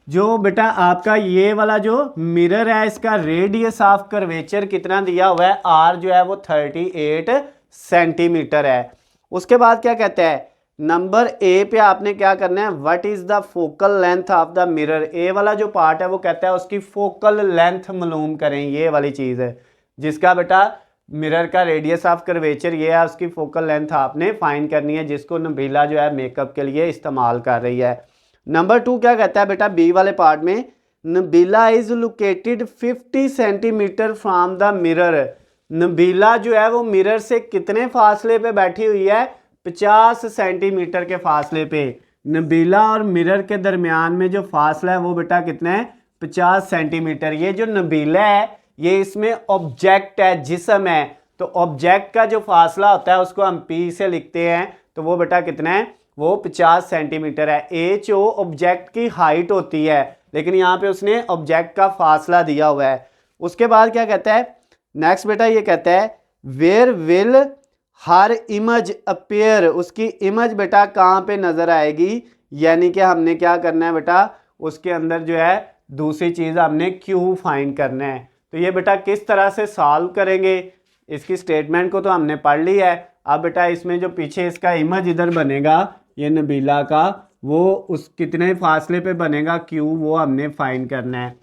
जो बेटा आपका ये वाला जो मिरर है इसका रेडियस ऑफ कर्वेचर कितना दिया हुआ है, आर जो है वो 38 सेंटीमीटर है। उसके बाद क्या कहता है, नंबर ए पे आपने क्या करना है, what is the focal length of the mirror. A वाला जो पार्ट है वो कहता है उसकी फोकल लेंथ मालूम करें, ये वाली चीज़ है जिसका बेटा मिरर का रेडियस ऑफ कर्वेचर ये है, उसकी फोकल लेंथ आपने फाइंड करनी है, जिसको नबीला जो है मेकअप के लिए इस्तेमाल कर रही है। नंबर 2 क्या कहता है बेटा, बी वाले पार्ट में, Nabila is located 50 centimetre from the mirror. Nabila जो है वो मिरर से कितने फासले पे बैठी हुई है, 50 सेंटीमीटर के फासले पे। नबीला और मिरर के दरमियान में जो फासला है वो बेटा कितना है, 50 सेंटीमीटर। ये जो नबीला है ये इसमें ऑब्जेक्ट है, जिस्म है, तो ऑब्जेक्ट का जो फासला होता है उसको हम P से लिखते हैं, तो वो बेटा कितना है, वो 50 सेंटीमीटर है। HO ऑब्जेक्ट की हाइट होती है, लेकिन यहाँ पे उसने ऑब्जेक्ट का फासला दिया हुआ है। उसके बाद क्या कहता है नेक्स्ट बेटा, ये कहता है where will her image appear, उसकी इमेज बेटा कहाँ पे नजर आएगी, यानी कि हमने क्या करना है बेटा, उसके अंदर जो है दूसरी चीज़ हमने Q फाइंड करना है। तो ये बेटा किस तरह से सॉल्व करेंगे, इसकी स्टेटमेंट को तो हमने पढ़ ली है। अब बेटा इसमें जो पीछे इसका इमेज इधर बनेगा ये नबीला का, वो उस कितने फासले पे बनेगा Q, वो हमने फाइंड करना है।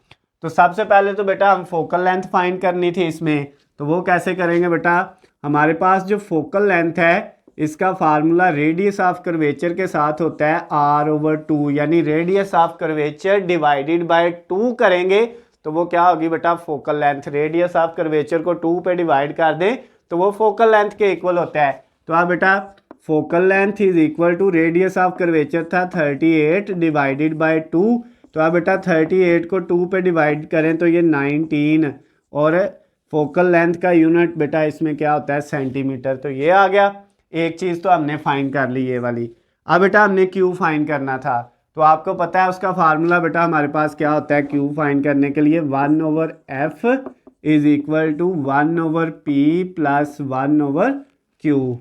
तो सबसे पहले तो बेटा हम फोकल लेंथ फाइंड करनी थी इसमें, तो वो कैसे करेंगे बेटा, हमारे पास जो फोकल लेंथ है इसका फार्मूला रेडियस ऑफ कर्वेचर के साथ होता है r/2, यानी radius of curvature divided by 2 करेंगे तो वो क्या होगी बेटा, focal length. Radius of curvature को 2 पे डिवाइड कर दें तो वो फोकल लेंथ के इक्वल होता है। तो आप बेटा focal length is equal to, radius of curvature था 38 डिवाइडेड बाय 2, तो आप बेटा 38 को 2 पे डिवाइड करें तो ये 19, और फोकल लेंथ का यूनिट बेटा इसमें क्या होता है, सेंटीमीटर। तो ये आ गया, एक चीज़ तो हमने फाइंड कर ली ये वाली। अब बेटा हमने क्यू फाइंड करना था, तो आपको पता है उसका फार्मूला बेटा हमारे पास क्या होता है क्यू फाइंड करने के लिए, 1/f is equal to 1/p plus 1/q।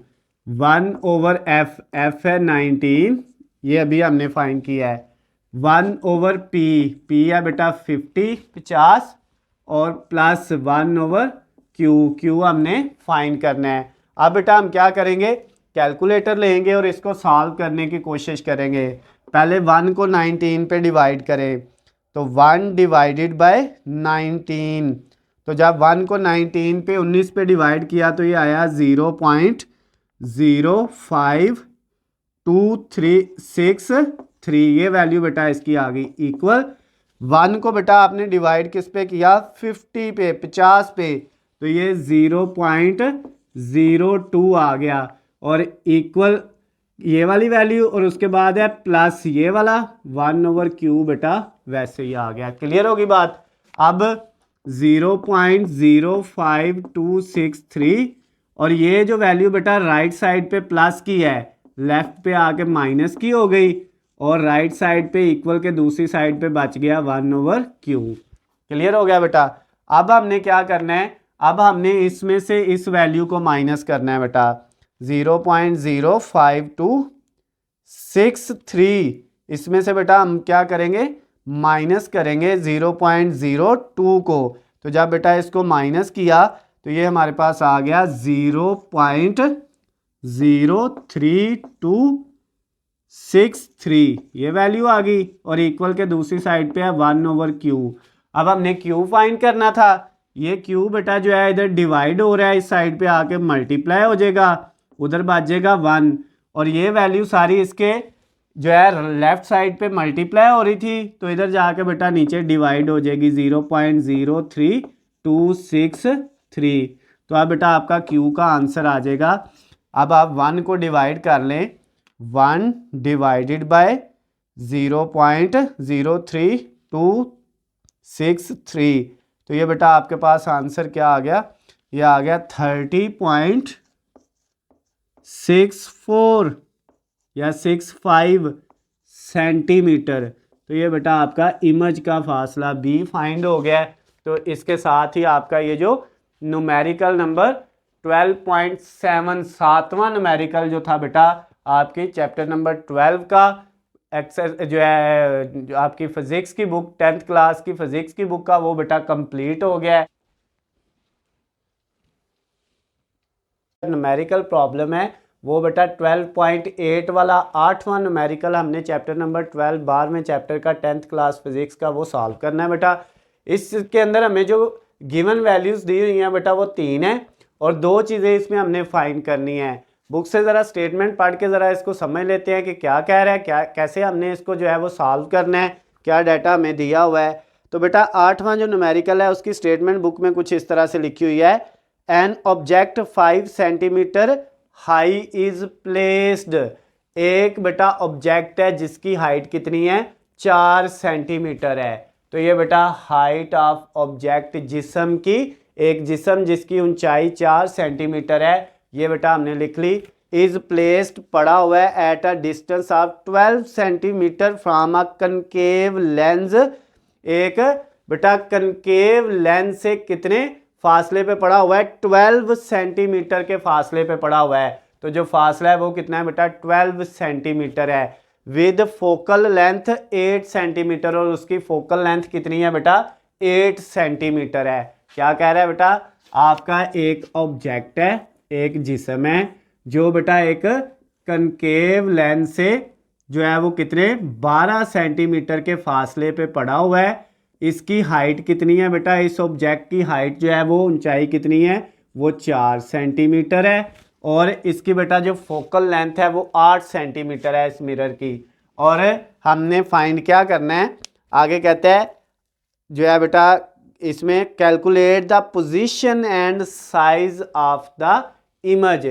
1/f, f है 19, ये अभी हमने फाइंड किया है। 1/p, p है बेटा 50 और प्लस 1/q, q हमने फाइंड करना है। अब बेटा हम क्या करेंगे, कैलकुलेटर लेंगे और इसको सॉल्व करने की कोशिश करेंगे। पहले 1 को 19 पे डिवाइड करें तो 1 डिवाइडेड बाय 19, तो जब 1 को 19 पे 19 पे डिवाइड किया तो ये आया 0.05263, ये वैल्यू बेटा इसकी आ गई इक्वल। 1 को बेटा आपने डिवाइड किस पे किया, 50 पे, 50 पे, तो ये 0.02 आ गया, और इक्वल ये वाली वैल्यू, और उसके बाद है प्लस ये वाला 1/q बेटा वैसे ही आ गया। क्लियर होगी बात। अब 0.05263, और ये जो वैल्यू बेटा राइट साइड पे प्लस की है, लेफ्ट पे आके माइनस की हो गई, और राइट साइड पे इक्वल के दूसरी साइड पे बच गया 1/q। क्लियर हो गया बेटा। अब हमने क्या करना है, अब हमने इसमें से इस वैल्यू को माइनस करना है बेटा, 0.05263, इसमें से बेटा हम क्या करेंगे, माइनस करेंगे 0.02 को। तो जब बेटा इसको माइनस किया तो ये हमारे पास आ गया 0.03263, ये वैल्यू आ गई, और इक्वल के दूसरी साइड पे है 1/q। अब हमने q फाइंड करना था, ये q बेटा जो है इधर डिवाइड हो रहा है, इस साइड पे आके मल्टीप्लाई हो जाएगा, उधर बचेगा 1, और ये वैल्यू सारी इसके जो है लेफ्ट साइड पे मल्टीप्लाई हो रही थी, तो इधर जाके बेटा नीचे डिवाइड हो जाएगी 0.03263। तो अब बेटा आपका q का आंसर आ जाएगा। अब आप 1 को डिवाइड कर लें, 1 डिवाइडेड बाय 0.03263, तो ये बेटा आपके पास आंसर क्या आ गया, ये आ गया 30.64 या 65 सेंटीमीटर। तो ये बेटा आपका इमेज का फासला भी फाइंड हो गया। तो इसके साथ ही आपका ये जो न्यूमेरिकल नंबर 12.7, 7वां न्यूमेरिकल जो था बेटा आपकी चैप्टर नंबर 12 का एक्सरसाइज जो है, जो आपकी फिजिक्स की बुक 10th क्लास की फिजिक्स की बुक का, वो बेटा कंप्लीट हो गया है। न्यूमेरिकल प्रॉब्लम है वो बेटा 12.8 वाला 8वां न्यूमेरिकल हमने चैप्टर नंबर 12 12वें चैप्टर का 10th क्लास फिजिक्स का वो सॉल्व करना है बेटा। इसके अंदर हमें जो गिवन वैल्यूज़ दी हुई हैं बेटा वो 3 है, और 2 चीज़ें इसमें हमने फाइंड करनी है। बुक से ज़रा स्टेटमेंट पढ़ के ज़रा इसको समझ लेते हैं कि क्या कह रहा है, क्या कैसे हमने इसको जो है वो सॉल्व करना है, क्या डाटा हमें दिया हुआ है। तो बेटा 8वां जो न्यूमेरिकल है उसकी स्टेटमेंट बुक में कुछ इस तरह से लिखी हुई है, an object 5 centimetre high is placed. एक बेटा ऑब्जेक्ट है जिसकी हाइट कितनी है, 4 सेंटीमीटर है। तो ये बेटा हाइट ऑफ ऑब्जेक्ट, जिस्म की, एक जिस्म जिसकी ऊंचाई 4 सेंटीमीटर है, ये बेटा हमने लिख ली। इज प्लेस्ड पड़ा हुआ है at a distance of 12 centimetre from a concave lens. एक बेटा कनकेव लेंस से कितने फासले पे पड़ा हुआ है, 12 सेंटीमीटर के फासले पे पड़ा हुआ है। तो जो फासला है वो कितना है बेटा, 12 सेंटीमीटर है। विद फोकल लेंथ 8 सेंटीमीटर, और उसकी फोकल लेंथ कितनी है बेटा, 8 सेंटीमीटर है। क्या कह रहा है बेटा, आपका एक ऑब्जेक्ट है, एक जिस्म है जो बेटा एक कनकेव लेंस से जो है वो कितने 12 सेंटीमीटर के फासले पे पड़ा हुआ है। इसकी हाइट कितनी है बेटा, इस ऑब्जेक्ट की हाइट जो है वो ऊंचाई कितनी है, वो 4 सेंटीमीटर है। और इसकी बेटा जो फोकल लेंथ है वो 8 सेंटीमीटर है इस मिरर की। और हमने फाइंड क्या करना है, आगे कहते हैं जो है बेटा इसमें calculate the position and size of the image.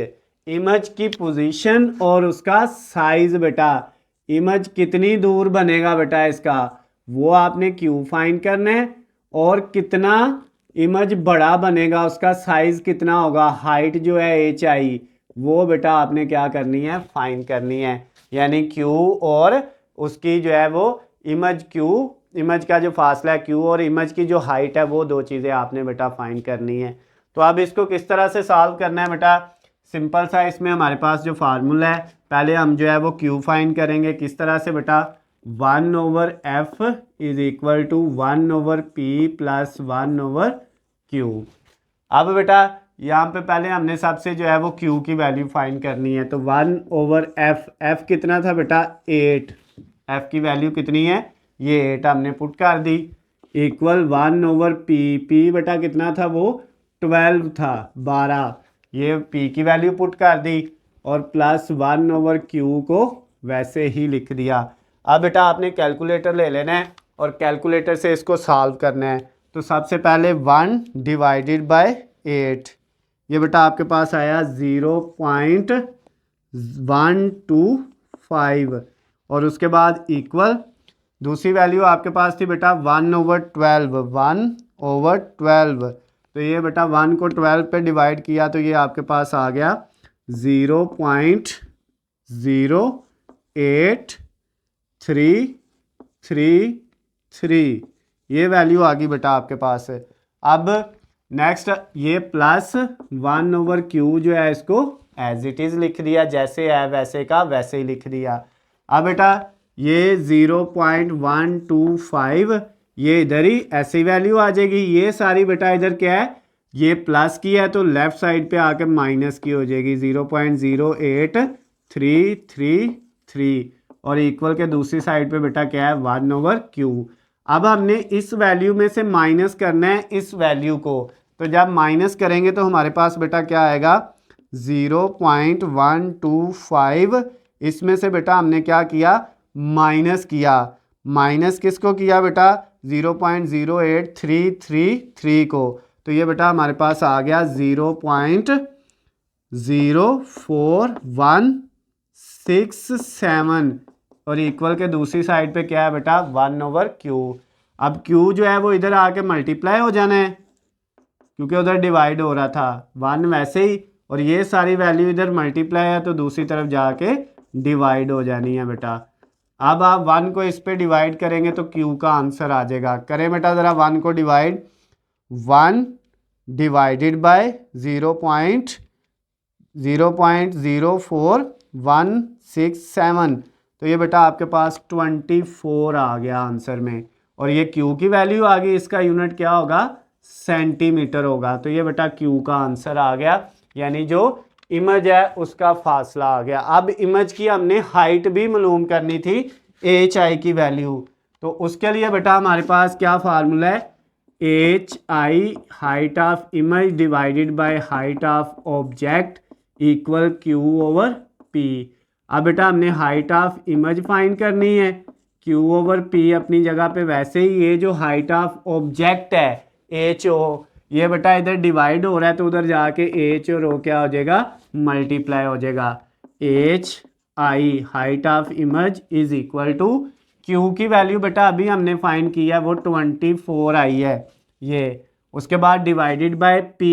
Image की पोजीशन और उसका साइज बेटा, इमेज कितनी दूर बनेगा बेटा इसका, वो आपने क्यू फाइंड करना है। और कितना इमेज बड़ा बनेगा, उसका साइज कितना होगा, हाइट जो है एच आई, वो बेटा आपने क्या करनी है, फाइंड करनी है। यानी क्यू और उसकी जो है वो इमेज, क्यू इमेज का जो फासला है क्यू और इमेज की जो हाइट है, वो दो चीज़ें आपने बेटा फाइंड करनी है। तो अब इसको किस तरह से सॉल्व करना है बेटा, सिंपल सा, इसमें हमारे पास जो फार्मूला है, पहले हम जो है वो क्यू फाइंड करेंगे। किस तरह से बेटा, 1/f is equal to 1/p plus 1/q। अब बेटा यहाँ पे पहले हमने सबसे जो है वो q की वैल्यू फाइंड करनी है। तो 1/f, f कितना था बेटा 8, f की वैल्यू कितनी है, ये 8 हमने पुट कर दी, इक्वल 1/p, p बेटा कितना था, वो 12 था, 12, ये p की वैल्यू पुट कर दी, और प्लस 1/q को वैसे ही लिख दिया। अब बेटा आपने कैलकुलेटर ले लेना है और कैलकुलेटर से इसको सॉल्व करना है। तो सबसे पहले 1 डिवाइडेड बाय 8, ये बेटा आपके पास आया 0.125, और उसके बाद इक्वल दूसरी वैल्यू आपके पास थी बेटा 1/12, 1/12। तो ये बेटा 1 को 12 पे डिवाइड किया तो ये आपके पास आ गया 0.08333, ये वैल्यू आ गई बेटा आपके पास। अब नेक्स्ट ये प्लस 1/q जो है इसको एज इट इज़ लिख दिया, जैसे है वैसे का वैसे ही लिख दिया। अब बेटा ये 0.125 ये इधर ही ऐसी वैल्यू आ जाएगी। ये सारी बेटा इधर क्या है, ये प्लस की है तो लेफ्ट साइड पे आके माइनस की हो जाएगी, 0.08333, और इक्वल के दूसरी साइड पे बेटा क्या है 1/q। अब हमने इस वैल्यू में से माइनस करना है इस वैल्यू को, तो जब माइनस करेंगे तो हमारे पास बेटा क्या आएगा 0.125, इसमें से बेटा हमने क्या किया, माइनस किया। माइनस किसको किया बेटा, 0.08333 को, तो ये बेटा हमारे पास आ गया 0.04167, और इक्वल के दूसरी साइड पे क्या है बेटा 1/q। अब q जो है वो इधर आके मल्टीप्लाई हो जाना है क्योंकि उधर डिवाइड हो रहा था, 1 वैसे ही, और ये सारी वैल्यू इधर मल्टीप्लाई है तो दूसरी तरफ जाके डिवाइड हो जानी है बेटा। अब आप 1 को इस पे डिवाइड करेंगे तो q का आंसर आ जाएगा। करें बेटा ज़रा 1 को डिवाइड, 1 डिवाइडेड बाय 0.04167, तो ये बेटा आपके पास 24 आ गया आंसर में, और ये q की वैल्यू आ गई, इसका यूनिट क्या होगा, सेंटीमीटर होगा। तो ये बेटा q का आंसर आ गया, यानी जो इमेज है उसका फासला आ गया। अब इमेज की हमने हाइट भी मालूम करनी थी, एच आई की वैल्यू, तो उसके लिए बेटा हमारे पास क्या फार्मूला है, H I height of image divided by height of object equal q/p। अब बेटा हमने हाइट ऑफ इमेज फाइंड करनी है, q/p अपनी जगह पे वैसे ही, ये जो हाइट ऑफ ऑब्जेक्ट है ho, ये बेटा इधर डिवाइड हो रहा है तो उधर जाके h और o क्या हो जाएगा, मल्टीप्लाई हो जाएगा। H I height of image is equal to q की वैल्यू बेटा अभी हमने फाइंड की है वो 24 आई है ये, उसके बाद डिवाइडेड बाय p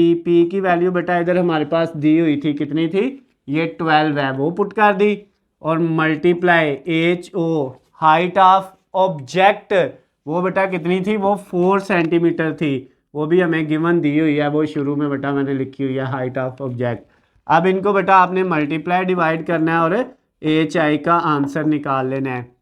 की वैल्यू बेटा इधर हमारे पास दी हुई थी, कितनी थी, ये 12 है, वो पुट कर दी, और multiply ho height of object, वो बेटा कितनी थी, वो 4 सेंटीमीटर थी, वो भी हमें गिवन दी हुई है, वो शुरू में बेटा मैंने लिखी हुई है हाइट ऑफ ऑब्जेक्ट। अब इनको बेटा आपने मल्टीप्लाई डिवाइड करना है और एच आई का आंसर निकाल लेना है।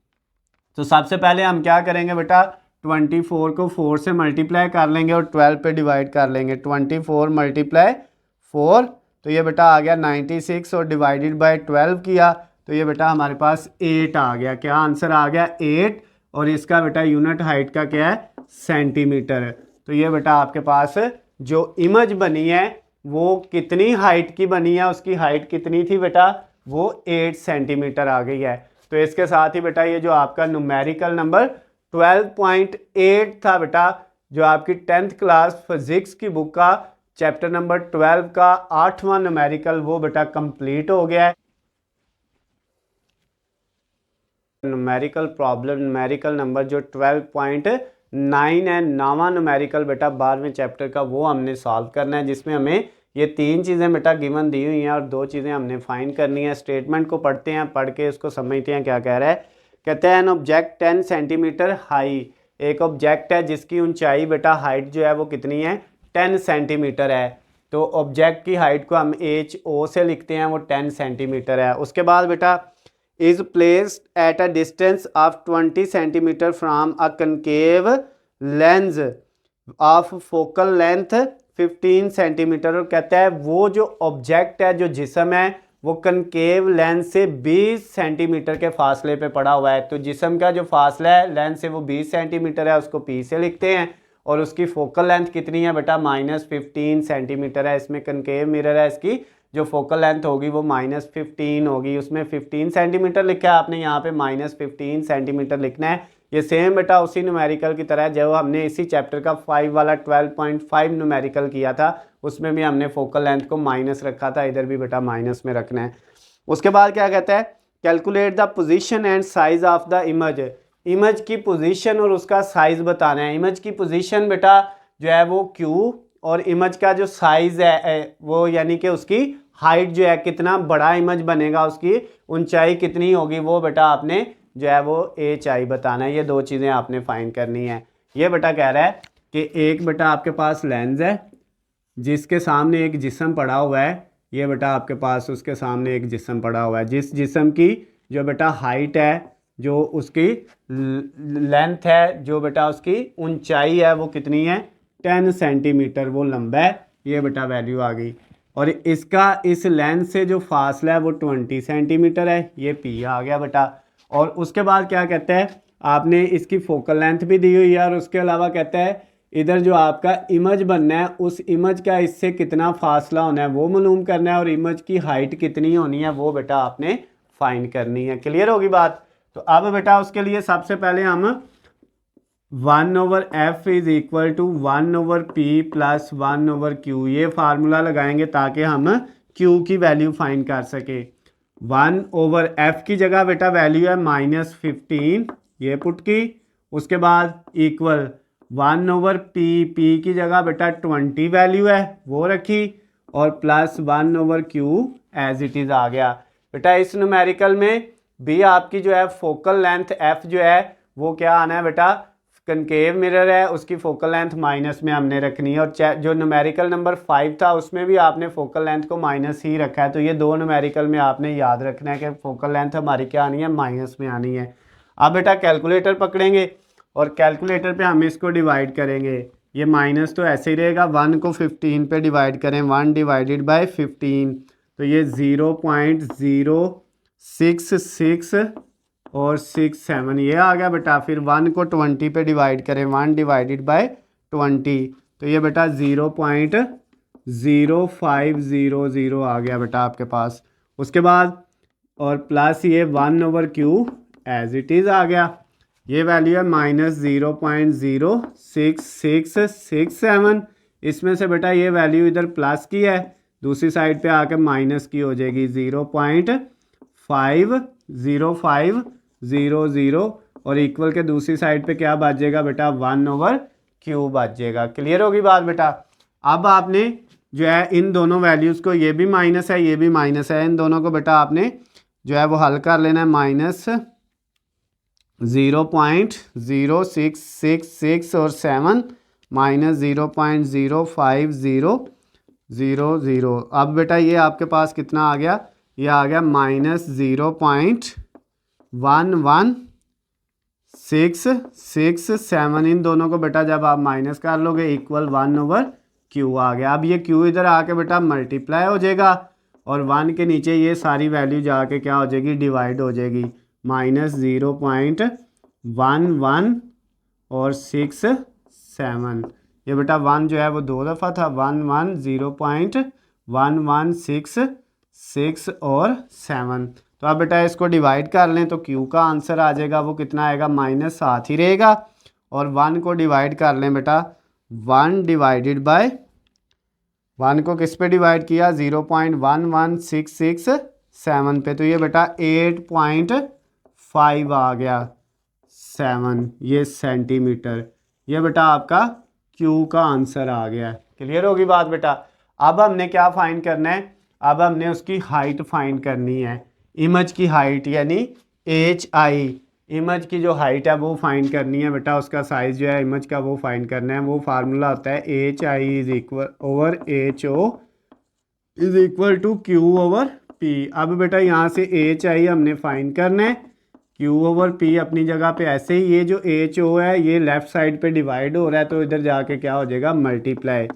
तो सबसे पहले हम क्या करेंगे बेटा, 24 को 4 से मल्टीप्लाई कर लेंगे और 12 पे डिवाइड कर लेंगे, 24 मल्टीप्लाई 4, तो ये बेटा आ गया 96, और डिवाइडेड बाय 12 किया तो ये बेटा हमारे पास 8 आ गया। क्या आंसर आ गया, 8, और इसका बेटा यूनिट हाइट का क्या है, सेंटीमीटर। तो ये बेटा आपके पास जो इमेज बनी है वो कितनी हाइट की बनी है, उसकी हाइट कितनी थी बेटा, वो 8 सेंटीमीटर आ गई है। तो इसके साथ ही बेटा ये जो आपका न्यूमेरिकल नंबर 12.8 था बेटा, जो आपकी 10th क्लास फिजिक्स की बुक का चैप्टर नंबर 12 का 8वां न्यूमेरिकल, वो बेटा कंप्लीट हो गया है। न्यूमेरिकल प्रॉब्लम न्यूमेरिकल नंबर जो 12.9 है, 9वां न्यूमेरिकल बेटा 12वें चैप्टर का, वो हमने सॉल्व करना है, जिसमें हमें ये 3 चीज़ें बेटा गिवन दी हुई हैं और 2 चीज़ें हमने फाइंड करनी है। स्टेटमेंट को पढ़ते हैं, पढ़ के इसको समझते हैं क्या कह रहा है। कहते हैं एन ऑब्जेक्ट 10 सेंटीमीटर हाई, एक ऑब्जेक्ट है जिसकी ऊंचाई बेटा हाइट जो है वो कितनी है, 10 सेंटीमीटर है। तो ऑब्जेक्ट की हाइट को हम HO से लिखते हैं, वो 10 सेंटीमीटर है। उसके बाद बेटा is placed at a distance of 20 centimeter from a concave lens of focal length 15 centimetre. और कहता है वो जो ऑब्जेक्ट है, जो जिस्म है, वो कनकेव लेंस से 20 सेंटीमीटर के फासले पे पड़ा हुआ है। तो जिस्म का जो फासला है लेंस से वो 20 सेंटीमीटर है, उसको P से लिखते हैं। और उसकी फोकल लेंथ कितनी है बेटा, -15 सेंटीमीटर है। इसमें कनकेव मिरर है, इसकी जो फोकल लेंथ होगी वो -15 होगी। उसमें 15 सेंटीमीटर लिखा है, आपने यहाँ पे -15 सेंटीमीटर लिखना है। ये सेम बेटा उसी न्यूमेरिकल की तरह है जो हमने इसी चैप्टर का 5 वाला 12.5 न्यूमेरिकल किया था, उसमें भी हमने फोकल लेंथ को माइनस रखा था, इधर भी बेटा माइनस में रखना है। उसके बाद क्या कहता है, calculate the position and size of the image, image की पोजीशन और उसका साइज बताना है। इमेज की पोजीशन बेटा जो है वो Q, और इमेज का जो साइज है वो यानी कि उसकी हाइट जो है, कितना बड़ा इमेज बनेगा, उसकी ऊंचाई कितनी होगी, वो बेटा आपने जो है वो HI बताना है। ये 2 चीज़ें आपने फाइंड करनी है। ये बेटा कह रहा है कि एक बेटा आपके पास लेंस है जिसके सामने एक जिस्म पड़ा हुआ है, ये बेटा आपके पास उसके सामने एक जिस्म पड़ा हुआ है, जिस जिस्म की जो बेटा हाइट है, जो उसकी लेंथ है, जो बेटा उसकी ऊंचाई है, वो कितनी है, 10 सेंटीमीटर वो लंबा है। ये बेटा वैल्यू आ गई। और इसका इस लेंस से जो फासला है वो 20 सेंटीमीटर है, ये P आ गया बेटा। और उसके बाद क्या कहता है, आपने इसकी फोकल लेंथ भी दी हुई है, और उसके अलावा कहता है इधर जो आपका इमेज बनना है, उस इमेज का इससे कितना फासला होना है वो मालूम करना है, और इमेज की हाइट कितनी होनी है वो बेटा आपने फाइंड करनी है। क्लियर होगी बात। तो अब बेटा उसके लिए सबसे पहले हम 1/f is equal to 1/p plus 1/q, ये फार्मूला लगाएंगे ताकि हम q की वैल्यू फाइंड कर सके। 1/f की जगह बेटा वैल्यू है -15, ये पुट की। उसके बाद इक्वल 1/p, p की जगह बेटा 20 वैल्यू है वो रखी, और plus 1/q as it is आ गया। बेटा इस न्यूमेरिकल में भी आपकी जो है फोकल लेंथ f जो है वो क्या आना है बेटा, कनकेव मिरर है, उसकी फोकल लेंथ माइनस में हमने रखनी है। और जो न्यूमेरिकल नंबर 5 था उसमें भी आपने फोकल लेंथ को माइनस ही रखा है। तो ये 2 न्यूमेरिकल में आपने याद रखना है कि फोकल लेंथ हमारी क्या आनी है, माइनस में आनी है। अब बेटा कैलकुलेटर पकड़ेंगे और कैलकुलेटर पे हम इसको डिवाइड करेंगे। ये माइनस तो ऐसे ही रहेगा, 1 को 15 पे डिवाइड करें, 1 डिवाइडेड बाई 15, तो ये 0.066 और 67 ये आ गया बेटा। फिर 1 को 20 पे डिवाइड करें, 1 डिवाइडेड बाय 20, तो ये बेटा 0.0500 आ गया बेटा आपके पास। उसके बाद और प्लस ये 1/q एज इट इज़ आ गया। ये वैल्यू है -0.06667। इसमें से बेटा ये वैल्यू इधर प्लस की है, दूसरी साइड पे आकर माइनस की हो जाएगी, 0.50500, और इक्वल के दूसरी साइड पे क्या बचेगा बेटा, 1/q बचेगा। क्लियर होगी बात बेटा। अब आपने जो है इन दोनों वैल्यूज़ को, ये भी माइनस है ये भी माइनस है, इन दोनों को बेटा आपने जो है वो हल कर लेना है। -0.0666 और 7 -0.05000। अब बेटा ये आपके पास कितना आ गया, ये आ गया -0.11667। इन दोनों को बेटा जब आप माइनस कर लोगे इक्वल 1/q आ गया। अब ये q इधर आके बेटा मल्टीप्लाई हो जाएगा, और 1 के नीचे ये सारी वैल्यू जाके क्या हो जाएगी, डिवाइड हो जाएगी। -0.11 और 67 7। ये बेटा 1 जो है वो 2 दफ़ा था, 1 1 0.1166 और 7। तो अब बेटा इसको डिवाइड कर लें तो Q का आंसर आ जाएगा, वो कितना आएगा, -7 ही रहेगा। और 1 को डिवाइड कर लें बेटा, 1 डिवाइडेड बाय 1 को किस पे डिवाइड किया, 0.11667 पे, तो ये बेटा 8.5 आ गया 7 ये सेंटीमीटर। ये बेटा आपका Q का आंसर आ गया। क्लियर होगी बात बेटा। अब हमने क्या फाइंड करना है, अब हमने उसकी हाइट फाइंड करनी है, इमेज की हाइट यानी HI, इमेज की जो हाइट है वो फाइंड करनी है बेटा। उसका साइज जो है इमेज का वो फाइंड करना है। वो फार्मूला होता है HI is equal over HO is equal to Q over P। अब बेटा यहाँ से HI हमने फाइंड करना है, Q ओवर P अपनी जगह पे ऐसे ही, ये जो HO है ये लेफ्ट साइड पे डिवाइड हो रहा है तो इधर जाके क्या हो जाएगा, multiply.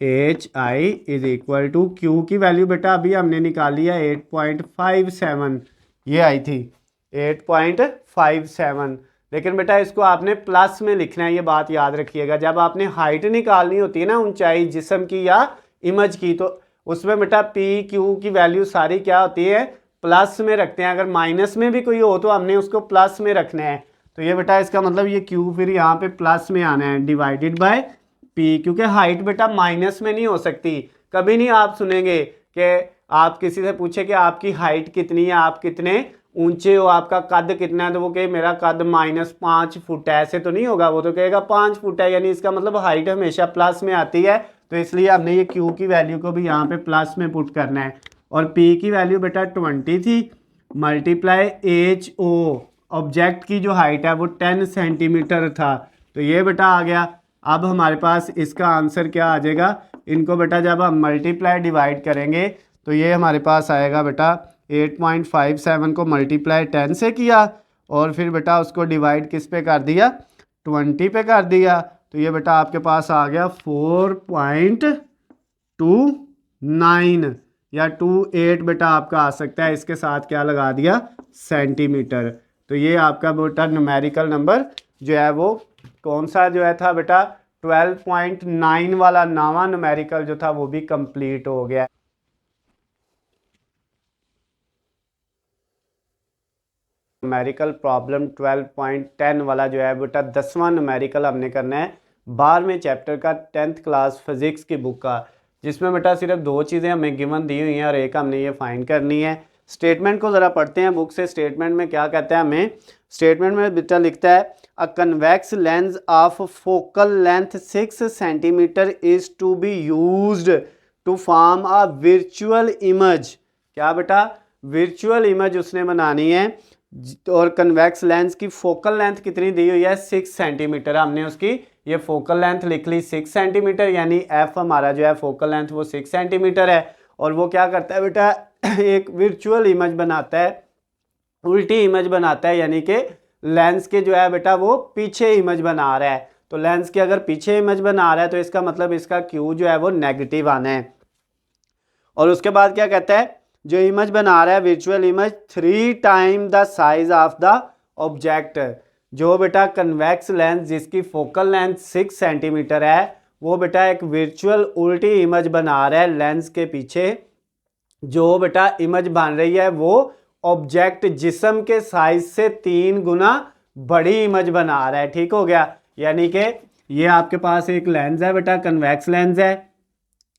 HI is equal to Q की वैल्यू बेटा अभी हमने निकाली है 8.57, ये आई थी 8.57। लेकिन बेटा इसको आपने प्लस में लिखना है, ये बात याद रखिएगा। जब आपने हाइट निकालनी होती है ना, ऊंचाई जिस्म की या इमेज की, तो उसमें बेटा P Q की वैल्यू सारी क्या होती है, प्लस में रखते हैं। अगर माइनस में भी कोई हो तो हमने उसको प्लस में रखना है। तो ये बेटा इसका मतलब ये Q फिर यहाँ पे प्लस में आना है, डिवाइडेड बाय P, क्योंकि हाइट बेटा माइनस में नहीं हो सकती। कभी नहीं आप सुनेंगे कि आप किसी से पूछे कि आपकी हाइट कितनी है, आप कितने ऊंचे हो, आपका कद कितना है, तो वो कहे मेरा कद -5 फुट है, ऐसे तो नहीं होगा। वो तो कहेगा 5 फुट है, यानी इसका मतलब हाइट हमेशा प्लस में आती है। तो इसलिए हमने ये Q की वैल्यू को भी यहाँ पे प्लस में पुट करना है। और P की वैल्यू बेटा 20 थी, मल्टीप्लाई HO, ऑब्जेक्ट की जो हाइट है वो 10 सेंटीमीटर था, तो ये बेटा आ गया। अब हमारे पास इसका आंसर क्या आ जाएगा, इनको बेटा जब हम मल्टीप्लाई डिवाइड करेंगे तो ये हमारे पास आएगा बेटा 8.57 को मल्टीप्लाई 10 से किया और फिर बेटा उसको डिवाइड किस पे कर दिया, 20 पे कर दिया। तो ये बेटा आपके पास आ गया 4.29 या 28 बेटा आपका आ सकता है। इसके साथ क्या लगा दिया, सेंटीमीटर। तो ये आपका बेटा न्यूमेरिकल नंबर जो है वो कौन सा जो है था बेटा, 12.9 वाला नवा न्यूमेरिकल जो था वो भी कंप्लीट हो गया। न्यूमेरिकल प्रॉब्लम 12.10 वाला जो है बेटा 10वां न्यूमेरिकल हमने करना है 12वें चैप्टर का 10th क्लास फिजिक्स की बुक का, जिसमें बेटा सिर्फ 2 चीज़ें हमें गिवन दी हुई हैं और एक हमने ये फाइंड करनी है। स्टेटमेंट को ज़रा पढ़ते हैं बुक से। स्टेटमेंट में क्या कहता है हमें, स्टेटमेंट में बेटा लिखता है a convex lens of focal length 6 centimetre is to be used to form a virtual image. क्या बेटा, विर्चुअल इमेज उसने बनानी है और कन्वेक्स लेंस की फोकल लेंथ कितनी दी हुई है, 6 सेंटीमीटर। हमने उसकी ये फोकल लेंथ लिख ली 6 सेंटीमीटर, यानी एफ हमारा जो है फोकल लेंथ वो 6 सेंटीमीटर है। और वो क्या करता है बेटा, एक विर्चुअल इमेज बनाता है, उल्टी इमेज बनाता है, यानी कि लेंस के जो है बेटा वो पीछे इमेज बना रहा है। तो लेंस के अगर पीछे इमेज बना रहा है तो इसका मतलब इसका Q जो है वो नेगेटिव आना है। और उसके बाद क्या कहता है, जो इमेज बना रहा है virtual image 3 time the size of the object. जो बेटा कन्वेक्स लेंस जिसकी फोकल लेंथ 6 सेंटीमीटर है वो बेटा एक विर्चुअल उल्टी इमेज बना रहा है लेंस के पीछे। जो बेटा इमेज बन रही है वो ऑब्जेक्ट जिस्म के साइज से 3 गुना बड़ी इमेज बना रहा है। ठीक हो गया, यानी कि ये आपके पास एक लेंस है बेटा, कन्वेक्स लेंस है,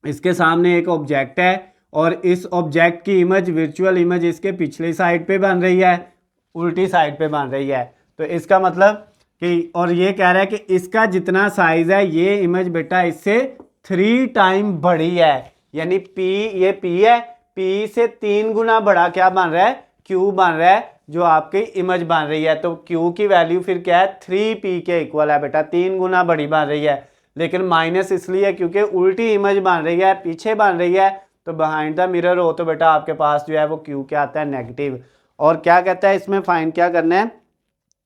इसके सामने एक ऑब्जेक्ट है और इस ऑब्जेक्ट की इमेज विर्चुअल इमेज इसके पिछली साइड पे बन रही है, उल्टी साइड पे बन रही है। तो इसका मतलब कि, और ये कह रहा है कि इसका जितना साइज है ये इमेज बेटा इससे 3 टाइम बड़ी है, यानी P, ये P है, P से 3 गुना बड़ा क्या बन रहा है, Q बन रहा है, जो आपकी इमेज बन रही है। तो Q की वैल्यू फिर क्या है, 3P के इक्वल है बेटा, 3 गुना बड़ी बन रही है। लेकिन माइनस इसलिए क्योंकि उल्टी इमेज बन रही है, पीछे बन रही है, तो बिहाइंड द मिरर हो तो बेटा आपके पास जो है वो Q क्या आता है, नेगेटिव। और क्या कहता है इसमें फाइंड क्या करना है,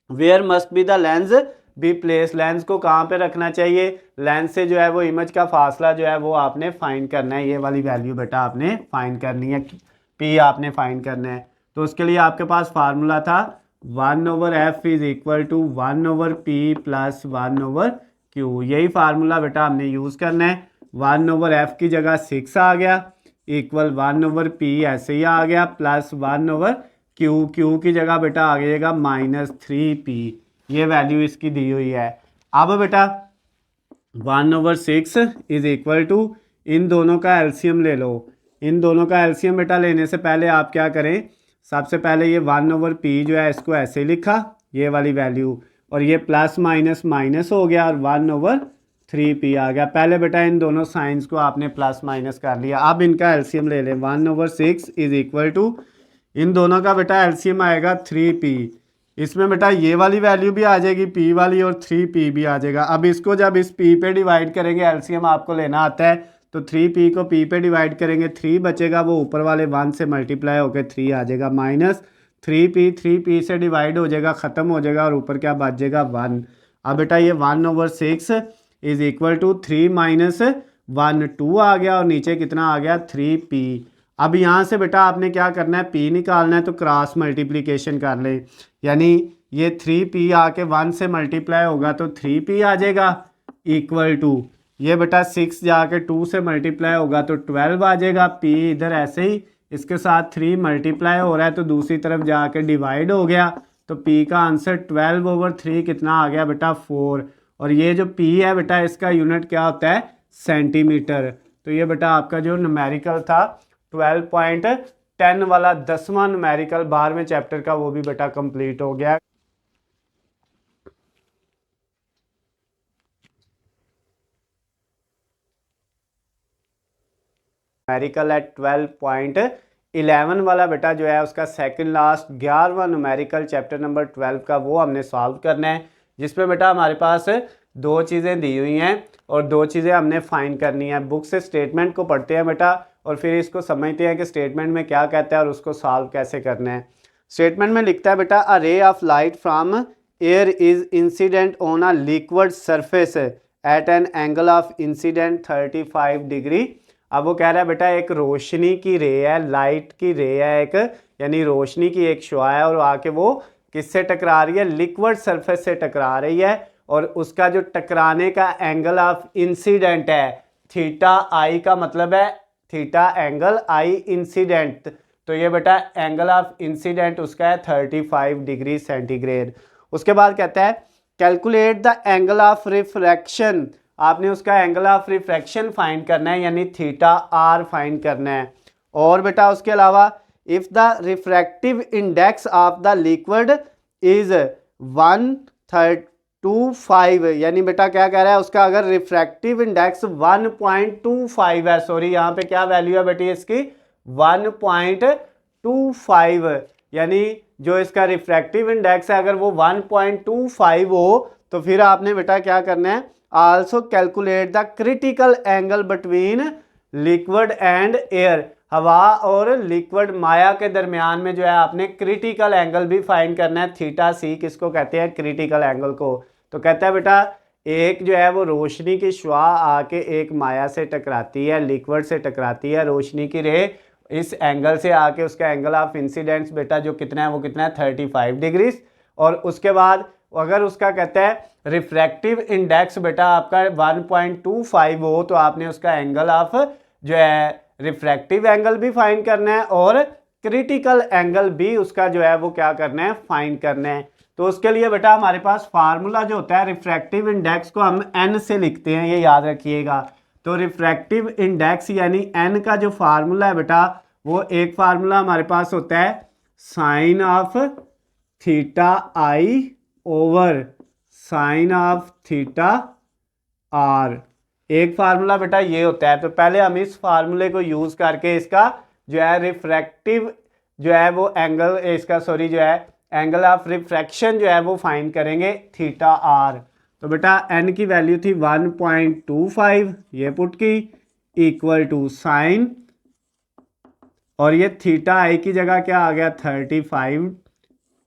where must be the lens be place, lens को कहाँ पे रखना चाहिए, लेंस से जो है वो इमेज का फासला जो है वो आपने फाइंड करना है। ये वाली वैल्यू बेटा आपने फाइंड करनी है, P आपने फाइंड करना है। तो उसके लिए आपके पास फार्मूला था 1/f is equal to 1/p plus 1/q Q. यही फार्मूला बेटा हमने यूज़ करना है। 1/f की जगह 6 आ गया इक्वल 1/p ऐसे ही आ गया प्लस 1/q। क्यू की जगह बेटा आ जाएगा -3p। ये वैल्यू इसकी दी हुई है। अब बेटा 1/6 इज इक्वल टू, इन दोनों का एलसीएम ले लो। इन दोनों का एलसीएम बेटा लेने से पहले आप क्या करें, सबसे पहले ये 1/p जो है इसको ऐसे ही लिखा, ये वाली वैल्यू, और ये प्लस माइनस माइनस हो गया और 1/3p आ गया। पहले बेटा इन दोनों साइंस को आपने प्लस माइनस कर लिया। अब इनका एलसीएम ले लें। 1/6 इज इक्वल टू, इन दोनों का बेटा एलसीएम आएगा 3p। इसमें बेटा ये वाली वैल्यू भी आ जाएगी p वाली और 3p भी आ जाएगा। अब इसको जब इस p पे डिवाइड करेंगे, एलसीएम आपको लेना आता है, तो 3p को p पे डिवाइड करेंगे, 3 बचेगा, वो ऊपर वाले 1 से मल्टीप्लाई होकर 3 आ जाएगा, माइनस 3p से डिवाइड हो जाएगा, ख़त्म हो जाएगा, और ऊपर क्या बच जाएगा 1। अब बेटा ये 1/6 इज इक्वल टू 3 माइनस 1 2 आ गया, और नीचे कितना आ गया 3p। अब यहाँ से बेटा आपने क्या करना है, p निकालना है, तो क्रॉस मल्टीप्लिकेशन कर लें, यानी ये 3p आके 1 से मल्टीप्लाई होगा तो 3p आ जाएगा इक्वल टू, ये बेटा 6 जाके 2 से मल्टीप्लाई होगा तो 12 आ जाएगा। p इधर ऐसे ही इसके साथ 3 मल्टीप्लाई हो रहा है तो दूसरी तरफ जाके डिवाइड हो गया, तो p का आंसर 12/3 कितना आ गया बेटा 4। और ये जो p है बेटा इसका यूनिट क्या होता है, सेंटीमीटर। तो ये बेटा आपका जो न्यूमेरिकल था 12.10 वाला 10वां न्यूमेरिकल 12वें चैप्टर का, वो भी बेटा कंप्लीट हो गया। न्यूमेरिकल है 12.11 वाला बेटा जो है उसका सेकंड लास्ट 11वां न्यूमेरिकल चैप्टर नंबर 12 का, वो हमने सॉल्व करना है, जिसमें बेटा हमारे पास 2 चीज़ें दी हुई हैं और 2 चीज़ें हमने फाइंड करनी है। बुक से स्टेटमेंट को पढ़ते हैं बेटा और फिर इसको समझते हैं कि स्टेटमेंट में क्या कहता है और उसको सॉल्व कैसे करना है। स्टेटमेंट में लिखता है बेटा, a ray of light from air is incident on a liquid surface at an angle of incident 35 degree. अब वो कह रहा है बेटा एक रोशनी की रे है, लाइट की रे है एक, यानी रोशनी की एक शुआ है, और आके वो किससे टकरा रही है, लिक्विड सरफेस से टकरा रही है, और उसका जो टकराने का एंगल ऑफ इंसिडेंट है थीटा आई का मतलब है थीटा एंगल आई इंसिडेंट, तो ये बेटा एंगल ऑफ इंसिडेंट उसका है 35 डिग्री सेंटीग्रेड। उसके बाद कहता है calculate the angle of refraction, आपने उसका एंगल ऑफ रिफ्रैक्शन फाइंड करना है, यानी थीटा आर फाइंड करना है। और बेटा उसके अलावा if the refractive index of the liquid is 1.25, यानी बेटा क्या कह रहा है, उसका अगर रिफ्रैक्टिव इंडेक्स 1.25 है, सॉरी यहाँ पे क्या वैल्यू है बेटी इसकी 1.25, यानी जो इसका रिफ्रैक्टिव इंडेक्स है अगर वो 1.25 हो तो फिर आपने बेटा क्या करना है, also calculate the critical angle between liquid and air, हवा और लिक्विड माया के दरमियान में जो है आपने क्रिटिकल एंगल भी फाइंड करना है, थीटा सी किसको कहते हैं, क्रिटिकल एंगल को। तो कहता है बेटा एक जो है वो रोशनी की शुआ आके एक माया से टकराती है, लिक्विड से टकराती है, रोशनी की रे इस एंगल से आके उसका एंगल ऑफ इंसिडेंस बेटा जो कितना है वो कितना है 35 डिग्री। और उसके बाद अगर उसका कहता है रिफ्रैक्टिव इंडेक्स बेटा आपका 1.25 हो तो आपने उसका एंगल ऑफ जो है रिफ्रैक्टिव एंगल भी फाइंड करना है और क्रिटिकल एंगल भी उसका जो है वो क्या करना है, फाइंड करना है। तो उसके लिए बेटा हमारे पास फार्मूला जो होता है, रिफ्रैक्टिव इंडेक्स को हम n से लिखते हैं, ये याद रखिएगा। तो रिफ्रैक्टिव इंडेक्स यानी n का जो फार्मूला है बेटा, वो एक फार्मूला हमारे पास होता है sine of theta I over sine of theta R, एक फार्मूला बेटा ये होता है। तो पहले हम इस फार्मूले को यूज़ करके इसका जो है रिफ्रैक्टिव जो है वो एंगल इसका सॉरी जो है एंगल ऑफ रिफ्रैक्शन जो है वो फाइंड करेंगे थीटा आर। तो बेटा n की वैल्यू थी 1.25, ये पुट की इक्वल टू साइन, और ये थीटा आई की जगह क्या आ गया 35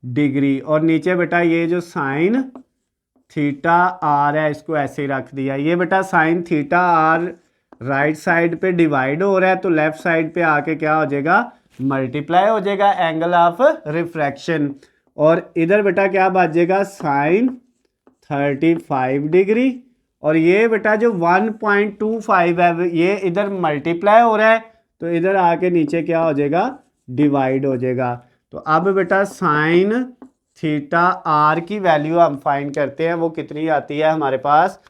डिग्री, और नीचे बेटा ये जो साइन थीटा आर है इसको ऐसे ही रख दिया। ये बेटा sine theta R right side पे डिवाइड हो रहा है तो लेफ्ट साइड पे आके क्या हो जाएगा, मल्टीप्लाई हो जाएगा एंगल ऑफ रिफ्रैक्शन, और इधर बेटा क्या बच जाएगा साइन 35 डिग्री, और ये बेटा जो 1.25 है ये इधर मल्टीप्लाई हो रहा है, तो इधर आके नीचे क्या हो जाएगा, डिवाइड हो जाएगा। तो अब बेटा साइन थीटा आर की वैल्यू हम फाइंड करते हैं, वो कितनी आती है हमारे पास।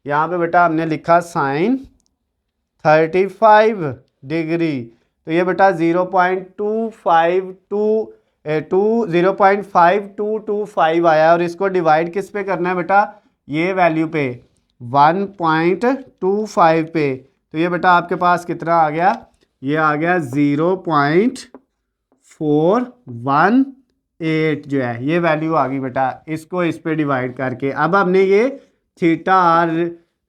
यहाँ पे बेटा हमने लिखा साइन 35 डिग्री, तो ये बेटा 0.5225 आया, और इसको डिवाइड किस पे करना है बेटा, ये वैल्यू पे 1.25 पे। तो ये बेटा आपके पास कितना आ गया, ये आ गया 0.418 जो है, ये वैल्यू आ गई बेटा, इसको इस पे डिवाइड करके। अब हमने ये theta R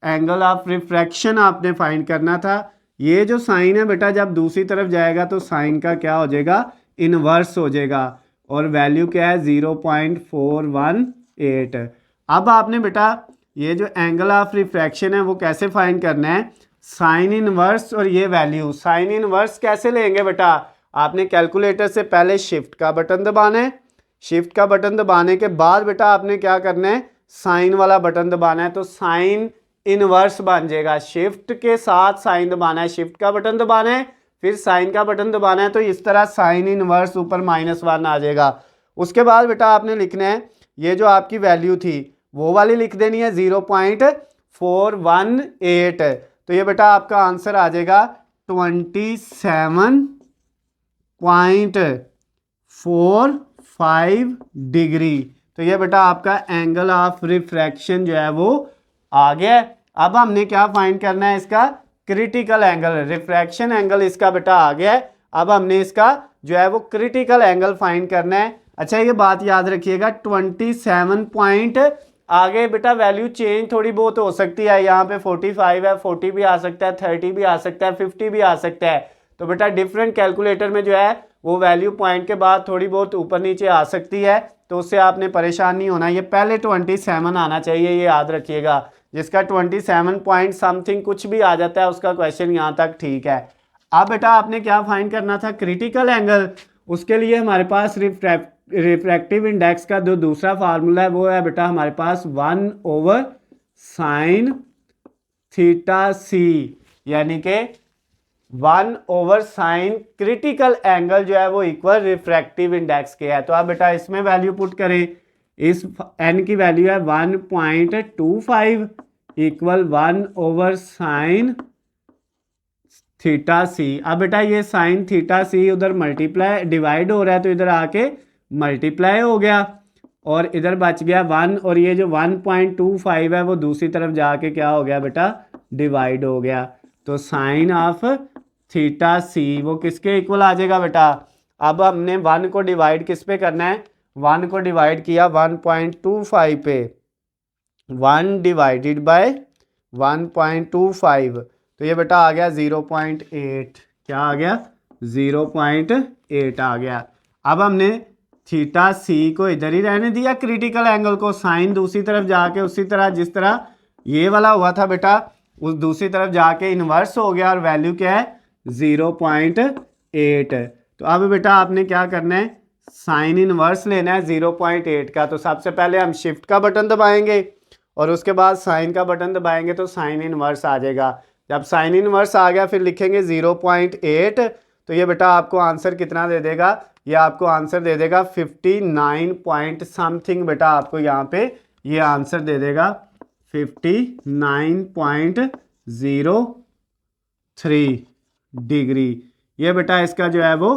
angle of refraction आपने फाइंड करना था। ये जो साइन है बेटा जब दूसरी तरफ जाएगा तो साइन का क्या हो जाएगा, इनवर्स हो जाएगा, और वैल्यू क्या है 0.418। अब आपने बेटा ये जो एंगल ऑफ रिफ्रैक्शन है वो कैसे फाइंड करना है, साइन इनवर्स और ये वैल्यू। साइन इनवर्स कैसे लेंगे बेटा, आपने कैलकुलेटर से पहले शिफ्ट का बटन दबाना है, शिफ्ट का बटन दबाने के बाद बेटा आपने क्या करना है, साइन वाला बटन दबाना है, तो साइन इनवर्स बन जाएगा। शिफ्ट के साथ साइन दबाना है, शिफ्ट का बटन दबाना है, फिर साइन का बटन दबाना है, तो इस तरह साइन इनवर्स ऊपर -1 आ जाएगा। उसके बाद बेटा आपने लिखना है ये जो आपकी वैल्यू थी वो वाली लिख देनी है 0.418। तो ये बेटा आपका आंसर आ जाएगा 27.45 डिग्री। तो ये बेटा आपका एंगल ऑफ रिफ्रैक्शन जो है वो आ गया। अब हमने क्या फाइंड करना है, इसका क्रिटिकल एंगल, रिफ्रैक्शन एंगल इसका बेटा आ गया है। अब हमने इसका जो है वो क्रिटिकल एंगल फाइंड करना है। अच्छा ये बात याद रखिएगा 27 पॉइंट, आगे बेटा वैल्यू चेंज थोड़ी बहुत हो सकती है, यहाँ पे 45 है, 40 भी आ सकता है, 30 भी आ सकता है, 50 भी आ सकता है। तो बेटा डिफरेंट कैलकुलेटर में जो है वो वैल्यू पॉइंट के बाद थोड़ी बहुत ऊपर नीचे आ सकती है, तो उससे आपने परेशान नहीं होना। ये पहले 27 आना चाहिए, ये याद रखिएगा। जिसका 27 पॉइंट समथिंग कुछ भी आ जाता है उसका क्वेश्चन यहाँ तक ठीक है। अब बेटा आपने क्या फाइंड करना था, क्रिटिकल एंगल। उसके लिए हमारे पास रिफ्रैक्टिव इंडेक्स का जो दूसरा फार्मूला है वो है बेटा हमारे पास 1/sin थीटा सी, यानी कि 1/sin क्रिटिकल एंगल जो है वो इक्वल रिफ्रैक्टिव इंडेक्स के है। तो आप बेटा इसमें वैल्यू पुट करें, इस n की वैल्यू है 1.25 इक्वल 1/sin थीटा सी। अब बेटा ये साइन थीटा सी उधर मल्टीप्लाई डिवाइड हो रहा है, तो इधर आके मल्टीप्लाई हो गया और इधर बच गया 1, और ये जो 1.25 है वो दूसरी तरफ जाके क्या हो गया बेटा, डिवाइड हो गया। तो साइन ऑफ थीटा सी वो किसके इक्वल आ जाएगा बेटा। अब हमने 1 को डिवाइड किस पे करना है, 1 को डिवाइड किया 1.25 पे, 1 डिवाइडेड बाय 1.25, तो ये बेटा आ गया 0.8। क्या आ गया, 0.8 आ गया। अब हमने थीटा सी को इधर ही रहने दिया, क्रिटिकल एंगल को, साइन दूसरी तरफ जाके उसी तरह जिस तरह ये वाला हुआ था बेटा उस दूसरी तरफ जाके इन्वर्स हो गया, और वैल्यू क्या है 0.8। तो अब बेटा आपने क्या करना है, साइन इनवर्स लेना है 0.8 का। तो सबसे पहले हम शिफ्ट का बटन दबाएंगे और उसके बाद साइन का बटन दबाएंगे तो साइन इनवर्स आ जाएगा। जब साइन इनवर्स आ गया फिर लिखेंगे 0.8, तो ये बेटा आपको आंसर कितना दे देगा, ये आपको आंसर दे देगा 59 पॉइंट समथिंग। बेटा आपको यहाँ पे ये आंसर दे देगा 59.03 डिग्री। ये बेटा इसका जो है वो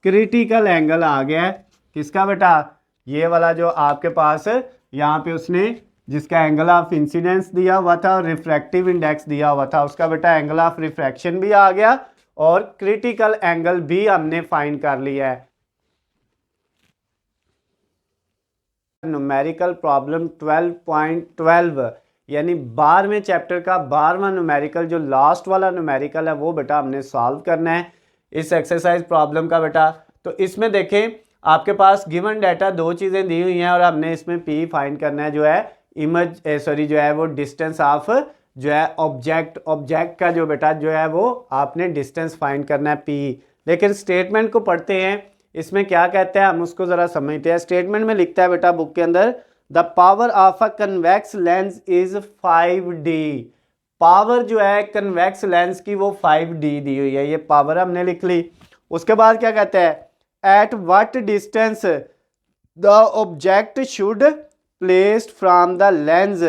क्रिटिकल एंगल आ गया है। किसका बेटा, ये वाला जो आपके पास यहाँ पे उसने जिसका एंगल ऑफ इंसिडेंस दिया हुआ था और रिफ्रैक्टिव इंडेक्स दिया हुआ था उसका बेटा एंगल ऑफ रिफ्रैक्शन भी आ गया और क्रिटिकल एंगल भी हमने फाइंड कर लिया है। न्यूमेरिकल प्रॉब्लम 12.12 यानी 12वें चैप्टर का 12वां न्यूमेरिकल, जो लास्ट वाला न्यूमेरिकल है वो बेटा हमने सॉल्व करना है इस एक्सरसाइज प्रॉब्लम का बेटा। तो इसमें देखें आपके पास गिवन डाटा दो चीज़ें दी हुई हैं और हमने इसमें पी फाइंड करना है, जो है जो है वो डिस्टेंस ऑफ जो है ऑब्जेक्ट का जो बेटा जो है वो आपने डिस्टेंस फाइंड करना है पी। लेकिन स्टेटमेंट को पढ़ते हैं, इसमें क्या कहता है हम उसको ज़रा समझते हैं। स्टेटमेंट में लिखता है बेटा बुक के अंदर the power of a convex lens is 5D। Power जो है कन्वेक्स लेंस की वो 5D दी हुई है, ये पावर हमने लिख ली। उसके बाद क्या कहते हैं, at what distance the object should placed from the lens,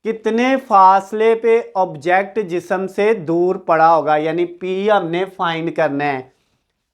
कितने फासले पे ऑब्जेक्ट जिस्म से दूर पड़ा होगा, यानी P हमने फाइंड करना है।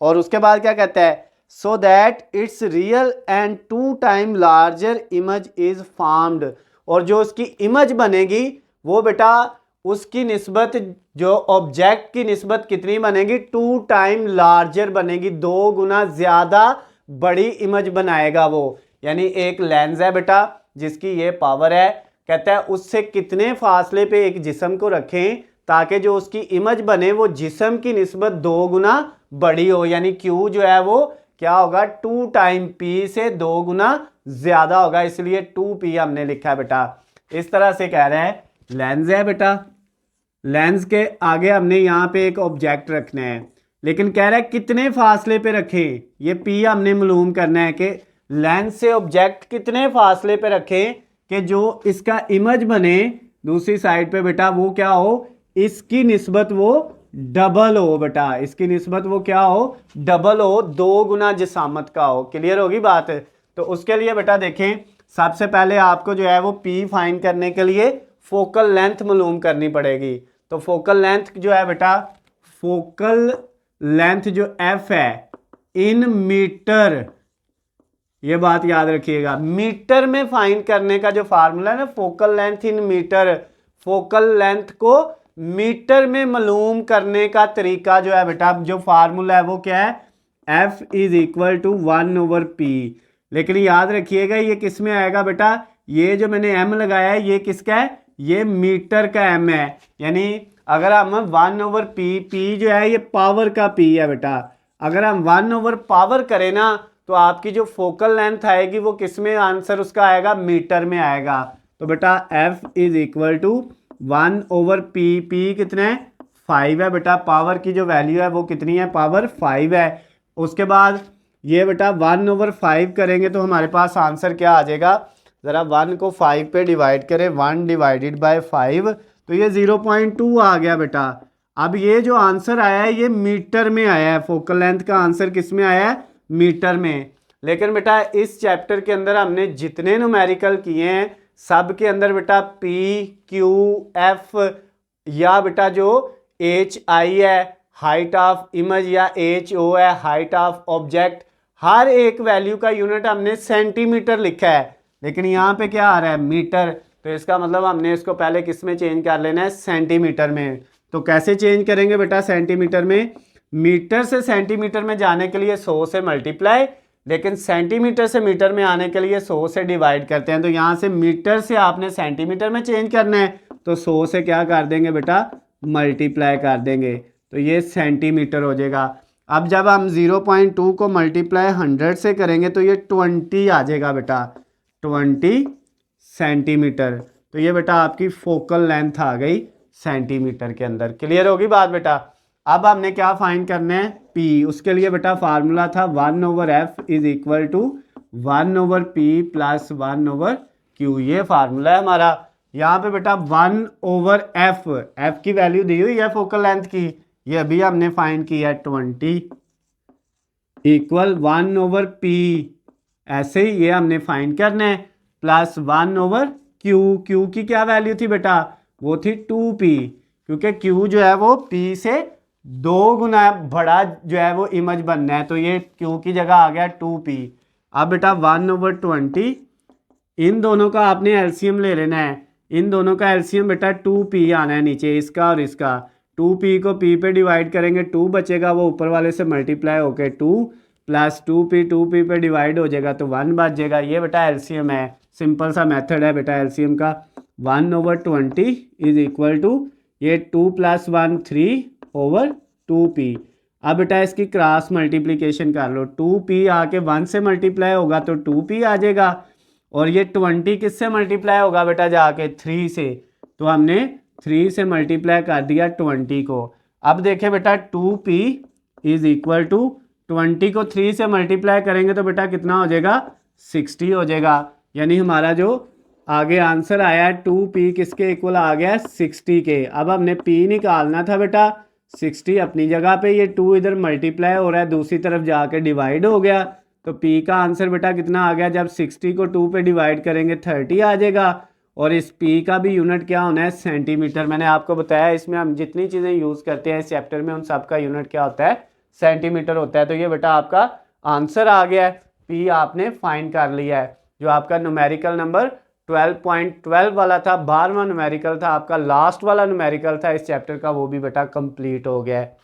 और उसके बाद क्या कहता है, so that it's real and 2 time larger image is formed, और जो उसकी इमेज बनेगी वो बेटा उसकी निस्बत जो ऑब्जेक्ट की निस्बत कितनी बनेगी, 2 टाइम लार्जर बनेगी, 2 गुना ज्यादा बड़ी इमेज बनाएगा वो। यानी एक लेंस है बेटा जिसकी ये पावर है, कहता है उससे कितने फासले पे एक जिस्म को रखें ताकि जो उसकी इमेज बने वो जिस्म की निस्बत 2 गुना बड़ी हो, यानी Q जो है वो क्या होगा, 2 टाइम P से 2 गुना ज्यादा होगा, इसलिए 2P हमने लिखा है बेटा। इस तरह से कह रहे हैं लेंस है बेटा, लेंस के आगे हमने यहाँ पे एक ऑब्जेक्ट रखना है, लेकिन कह रहा है कितने फासले पे रखें, ये P हमने मालूम करना है कि लेंस से ऑब्जेक्ट कितने फासले पे रखें कि जो इसका इमेज बने दूसरी साइड पे बेटा वो क्या हो, इसकी निस्बत वो डबल हो बेटा, इसकी निस्बत वो क्या हो, डबल हो, 2 गुना जिसामत का हो। क्लियर होगी बात। तो उसके लिए बेटा देखें, सबसे पहले आपको जो है वो P फाइंड करने के लिए फोकल लेंथ मालूम करनी पड़ेगी। तो फोकल लेंथ जो है बेटा, फोकल लेंथ जो F है इन मीटर, ये बात याद रखिएगा, मीटर में फाइंड करने का जो फार्मूला है ना, focal length in metre, focal length को मीटर में मालूम करने का तरीका जो है बेटा, जो फार्मूला है वो क्या है, F is equal to 1/P। लेकिन याद रखिएगा ये किस में आएगा बेटा, ये जो मैंने M लगाया है ये किसका है, ये मीटर का M है। यानी अगर हम 1/P, P जो है ये पावर का P है बेटा, अगर हम 1/पावर करें ना तो आपकी जो फोकल लेंथ आएगी वो किस में आंसर उसका आएगा, मीटर में आएगा। तो बेटा F is equal to 1/P, P कितना है 5 है बेटा, पावर की जो वैल्यू है वो कितनी है, पावर 5 है। उसके बाद ये बेटा 1/5 करेंगे तो हमारे पास आंसर क्या आ जाएगा, ज़रा 1 को 5 पे डिवाइड करें, 1 डिवाइडेड बाय 5 तो ये 0.2 आ गया बेटा। अब ये जो आंसर आया है ये मीटर में आया है, फोकल लेंथ का आंसर किस में आया है, मीटर में। लेकिन बेटा इस चैप्टर के अंदर हमने जितने न्यूमेरिकल किए हैं सब के अंदर बेटा P, Q, F या बेटा जो HI है हाइट ऑफ इमेज या HO है हाइट ऑफ ऑब्जेक्ट, हर एक वैल्यू का यूनिट हमने सेंटीमीटर लिखा है, लेकिन यहाँ पे क्या आ रहा है, मीटर। तो इसका मतलब हमने इसको पहले किस में चेंज कर लेना है, सेंटीमीटर में। तो कैसे चेंज करेंगे बेटा सेंटीमीटर में, मीटर से सेंटीमीटर में जाने के लिए 100 से मल्टीप्लाई, लेकिन सेंटीमीटर से मीटर में आने के लिए 100 से डिवाइड करते हैं। तो यहाँ से मीटर से आपने सेंटीमीटर में चेंज करना है तो 100 से क्या कर देंगे बेटा, मल्टीप्लाई कर देंगे, तो ये सेंटीमीटर हो जाएगा। अब जब हम 0.2 को मल्टीप्लाई 100 से करेंगे तो ये 20 आ जाएगा बेटा, 20 सेंटीमीटर। तो ये बेटा आपकी फोकल लेंथ आ गई सेंटीमीटर के अंदर। क्लियर होगी बात बेटा। अब हमने क्या फाइंड करना है, P। उसके लिए बेटा फार्मूला था 1/F is equal to 1/P plus 1/Q, ये फार्मूला है हमारा। यहाँ पे बेटा 1/F, F की वैल्यू दी हुई है फोकल लेंथ की, ये अभी हमने फाइंड किया है 20 इक्वल 1/P, ऐसे ही ये हमने फाइंड करना है, प्लस 1/Q। Q की क्या वैल्यू थी बेटा, वो थी 2P, क्योंकि Q जो है वो P से 2 गुना बड़ा जो है वो इमेज बनना है, तो ये Q की जगह आ गया 2P। अब बेटा 1/20, इन दोनों का आपने एलसीएम ले लेना है, इन दोनों का एलसीएम बेटा 2P आना है नीचे, इसका और इसका। 2P को P पे डिवाइड करेंगे 2 बचेगा, वो ऊपर वाले से मल्टीप्लाई होके 2 प्लस 2P पे डिवाइड हो जाएगा तो 1 बच जाएगा। ये बेटा एलसीएम है, सिंपल सा मेथड है बेटा एलसीएम का। 1/20 इज इक्वल टू ये 2 + 1 3/2P। अब बेटा इसकी क्रॉस मल्टीप्लिकेशन कर लो, 2P आके 1 से मल्टीप्लाई होगा तो 2P आ जाएगा, और ये 20 किससे मल्टीप्लाई होगा बेटा जाके 3 से, तो हमने 3 से मल्टीप्लाई कर दिया 20 को। अब देखें बेटा 2P इज इक्वल टू 20 को 3 से मल्टीप्लाई करेंगे तो बेटा कितना हो जाएगा 60 हो जाएगा। यानी हमारा जो आगे आंसर आया है 2p किसके इक्वल आ गया 60 के। अब हमने p निकालना था बेटा 60 अपनी जगह पे, ये 2 इधर मल्टीप्लाई हो रहा है दूसरी तरफ जाके डिवाइड हो गया, तो p का आंसर बेटा कितना आ गया, जब 60 को 2 पे डिवाइड करेंगे 30 आ जाएगा। और इस p का भी यूनिट क्या होना है सेंटीमीटर। मैंने आपको बताया इसमें हम जितनी चीज़ें यूज़ करते हैं इस चैप्टर में उन सब का यूनिट क्या होता है सेंटीमीटर होता है। तो ये बेटा आपका आंसर आ गया है, p आपने फाइंड कर लिया है। जो आपका न्यूमेरिकल नंबर 12.12 वाला था, 12वां न्यूमेरिकल था आपका, लास्ट वाला न्यूमेरिकल था इस चैप्टर का, वो भी बेटा कंप्लीट हो गया है।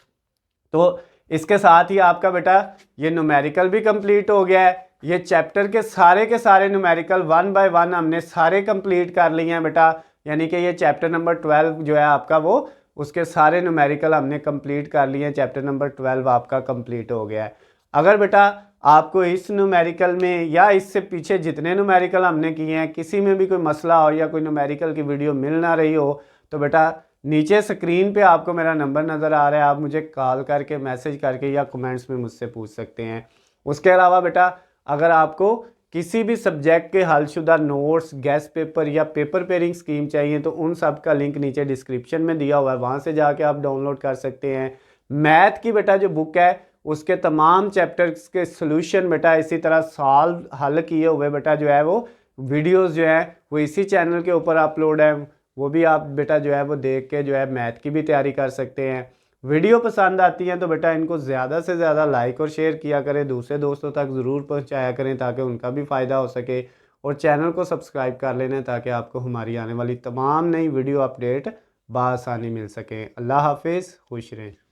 तो इसके साथ ही आपका बेटा ये न्यूमेरिकल भी कंप्लीट हो गया है। ये चैप्टर के सारे न्यूमेरिकल 1 बाय 1 हमने सारे कंप्लीट कर लिए हैं बेटा, यानी कि ये चैप्टर नंबर 12 जो है आपका वो उसके सारे न्यूमेरिकल हमने कंप्लीट कर लिए हैं। चैप्टर नंबर 12 आपका कंप्लीट हो गया है। अगर बेटा आपको इस न्यूमेरिकल में या इससे पीछे जितने न्यूमेरिकल हमने किए हैं किसी में भी कोई मसला हो या कोई न्यूमेरिकल की वीडियो मिल ना रही हो तो बेटा नीचे स्क्रीन पे आपको मेरा नंबर नज़र आ रहा है, आप मुझे कॉल करके मैसेज करके या कमेंट्स में मुझसे पूछ सकते हैं। उसके अलावा बेटा अगर आपको किसी भी सब्जेक्ट के हलशुदा नोट्स, गेस्ट पेपर या पेपर पेयरिंग स्कीम चाहिए तो उन सब का लिंक नीचे डिस्क्रिप्शन में दिया हुआ है, वहाँ से जाके आप डाउनलोड कर सकते हैं। मैथ की बेटा जो बुक है उसके तमाम चैप्टर्स के सॉल्यूशन बेटा इसी तरह सॉल्व हल किए हुए बेटा जो है वो वीडियोस जो है वो इसी चैनल के ऊपर अपलोड है, वो भी आप बेटा जो है वो देख के जो है मैथ की भी तैयारी कर सकते हैं। वीडियो पसंद आती हैं तो बेटा इनको ज़्यादा से ज़्यादा लाइक और शेयर किया करें, दूसरे दोस्तों तक ज़रूर पहुंचाया करें ताकि उनका भी फ़ायदा हो सके, और चैनल को सब्सक्राइब कर लेना ताकि आपको हमारी आने वाली तमाम नई वीडियो अपडेट बआसानी मिल सकें। अल्लाह हाफिज़, खुश रहें।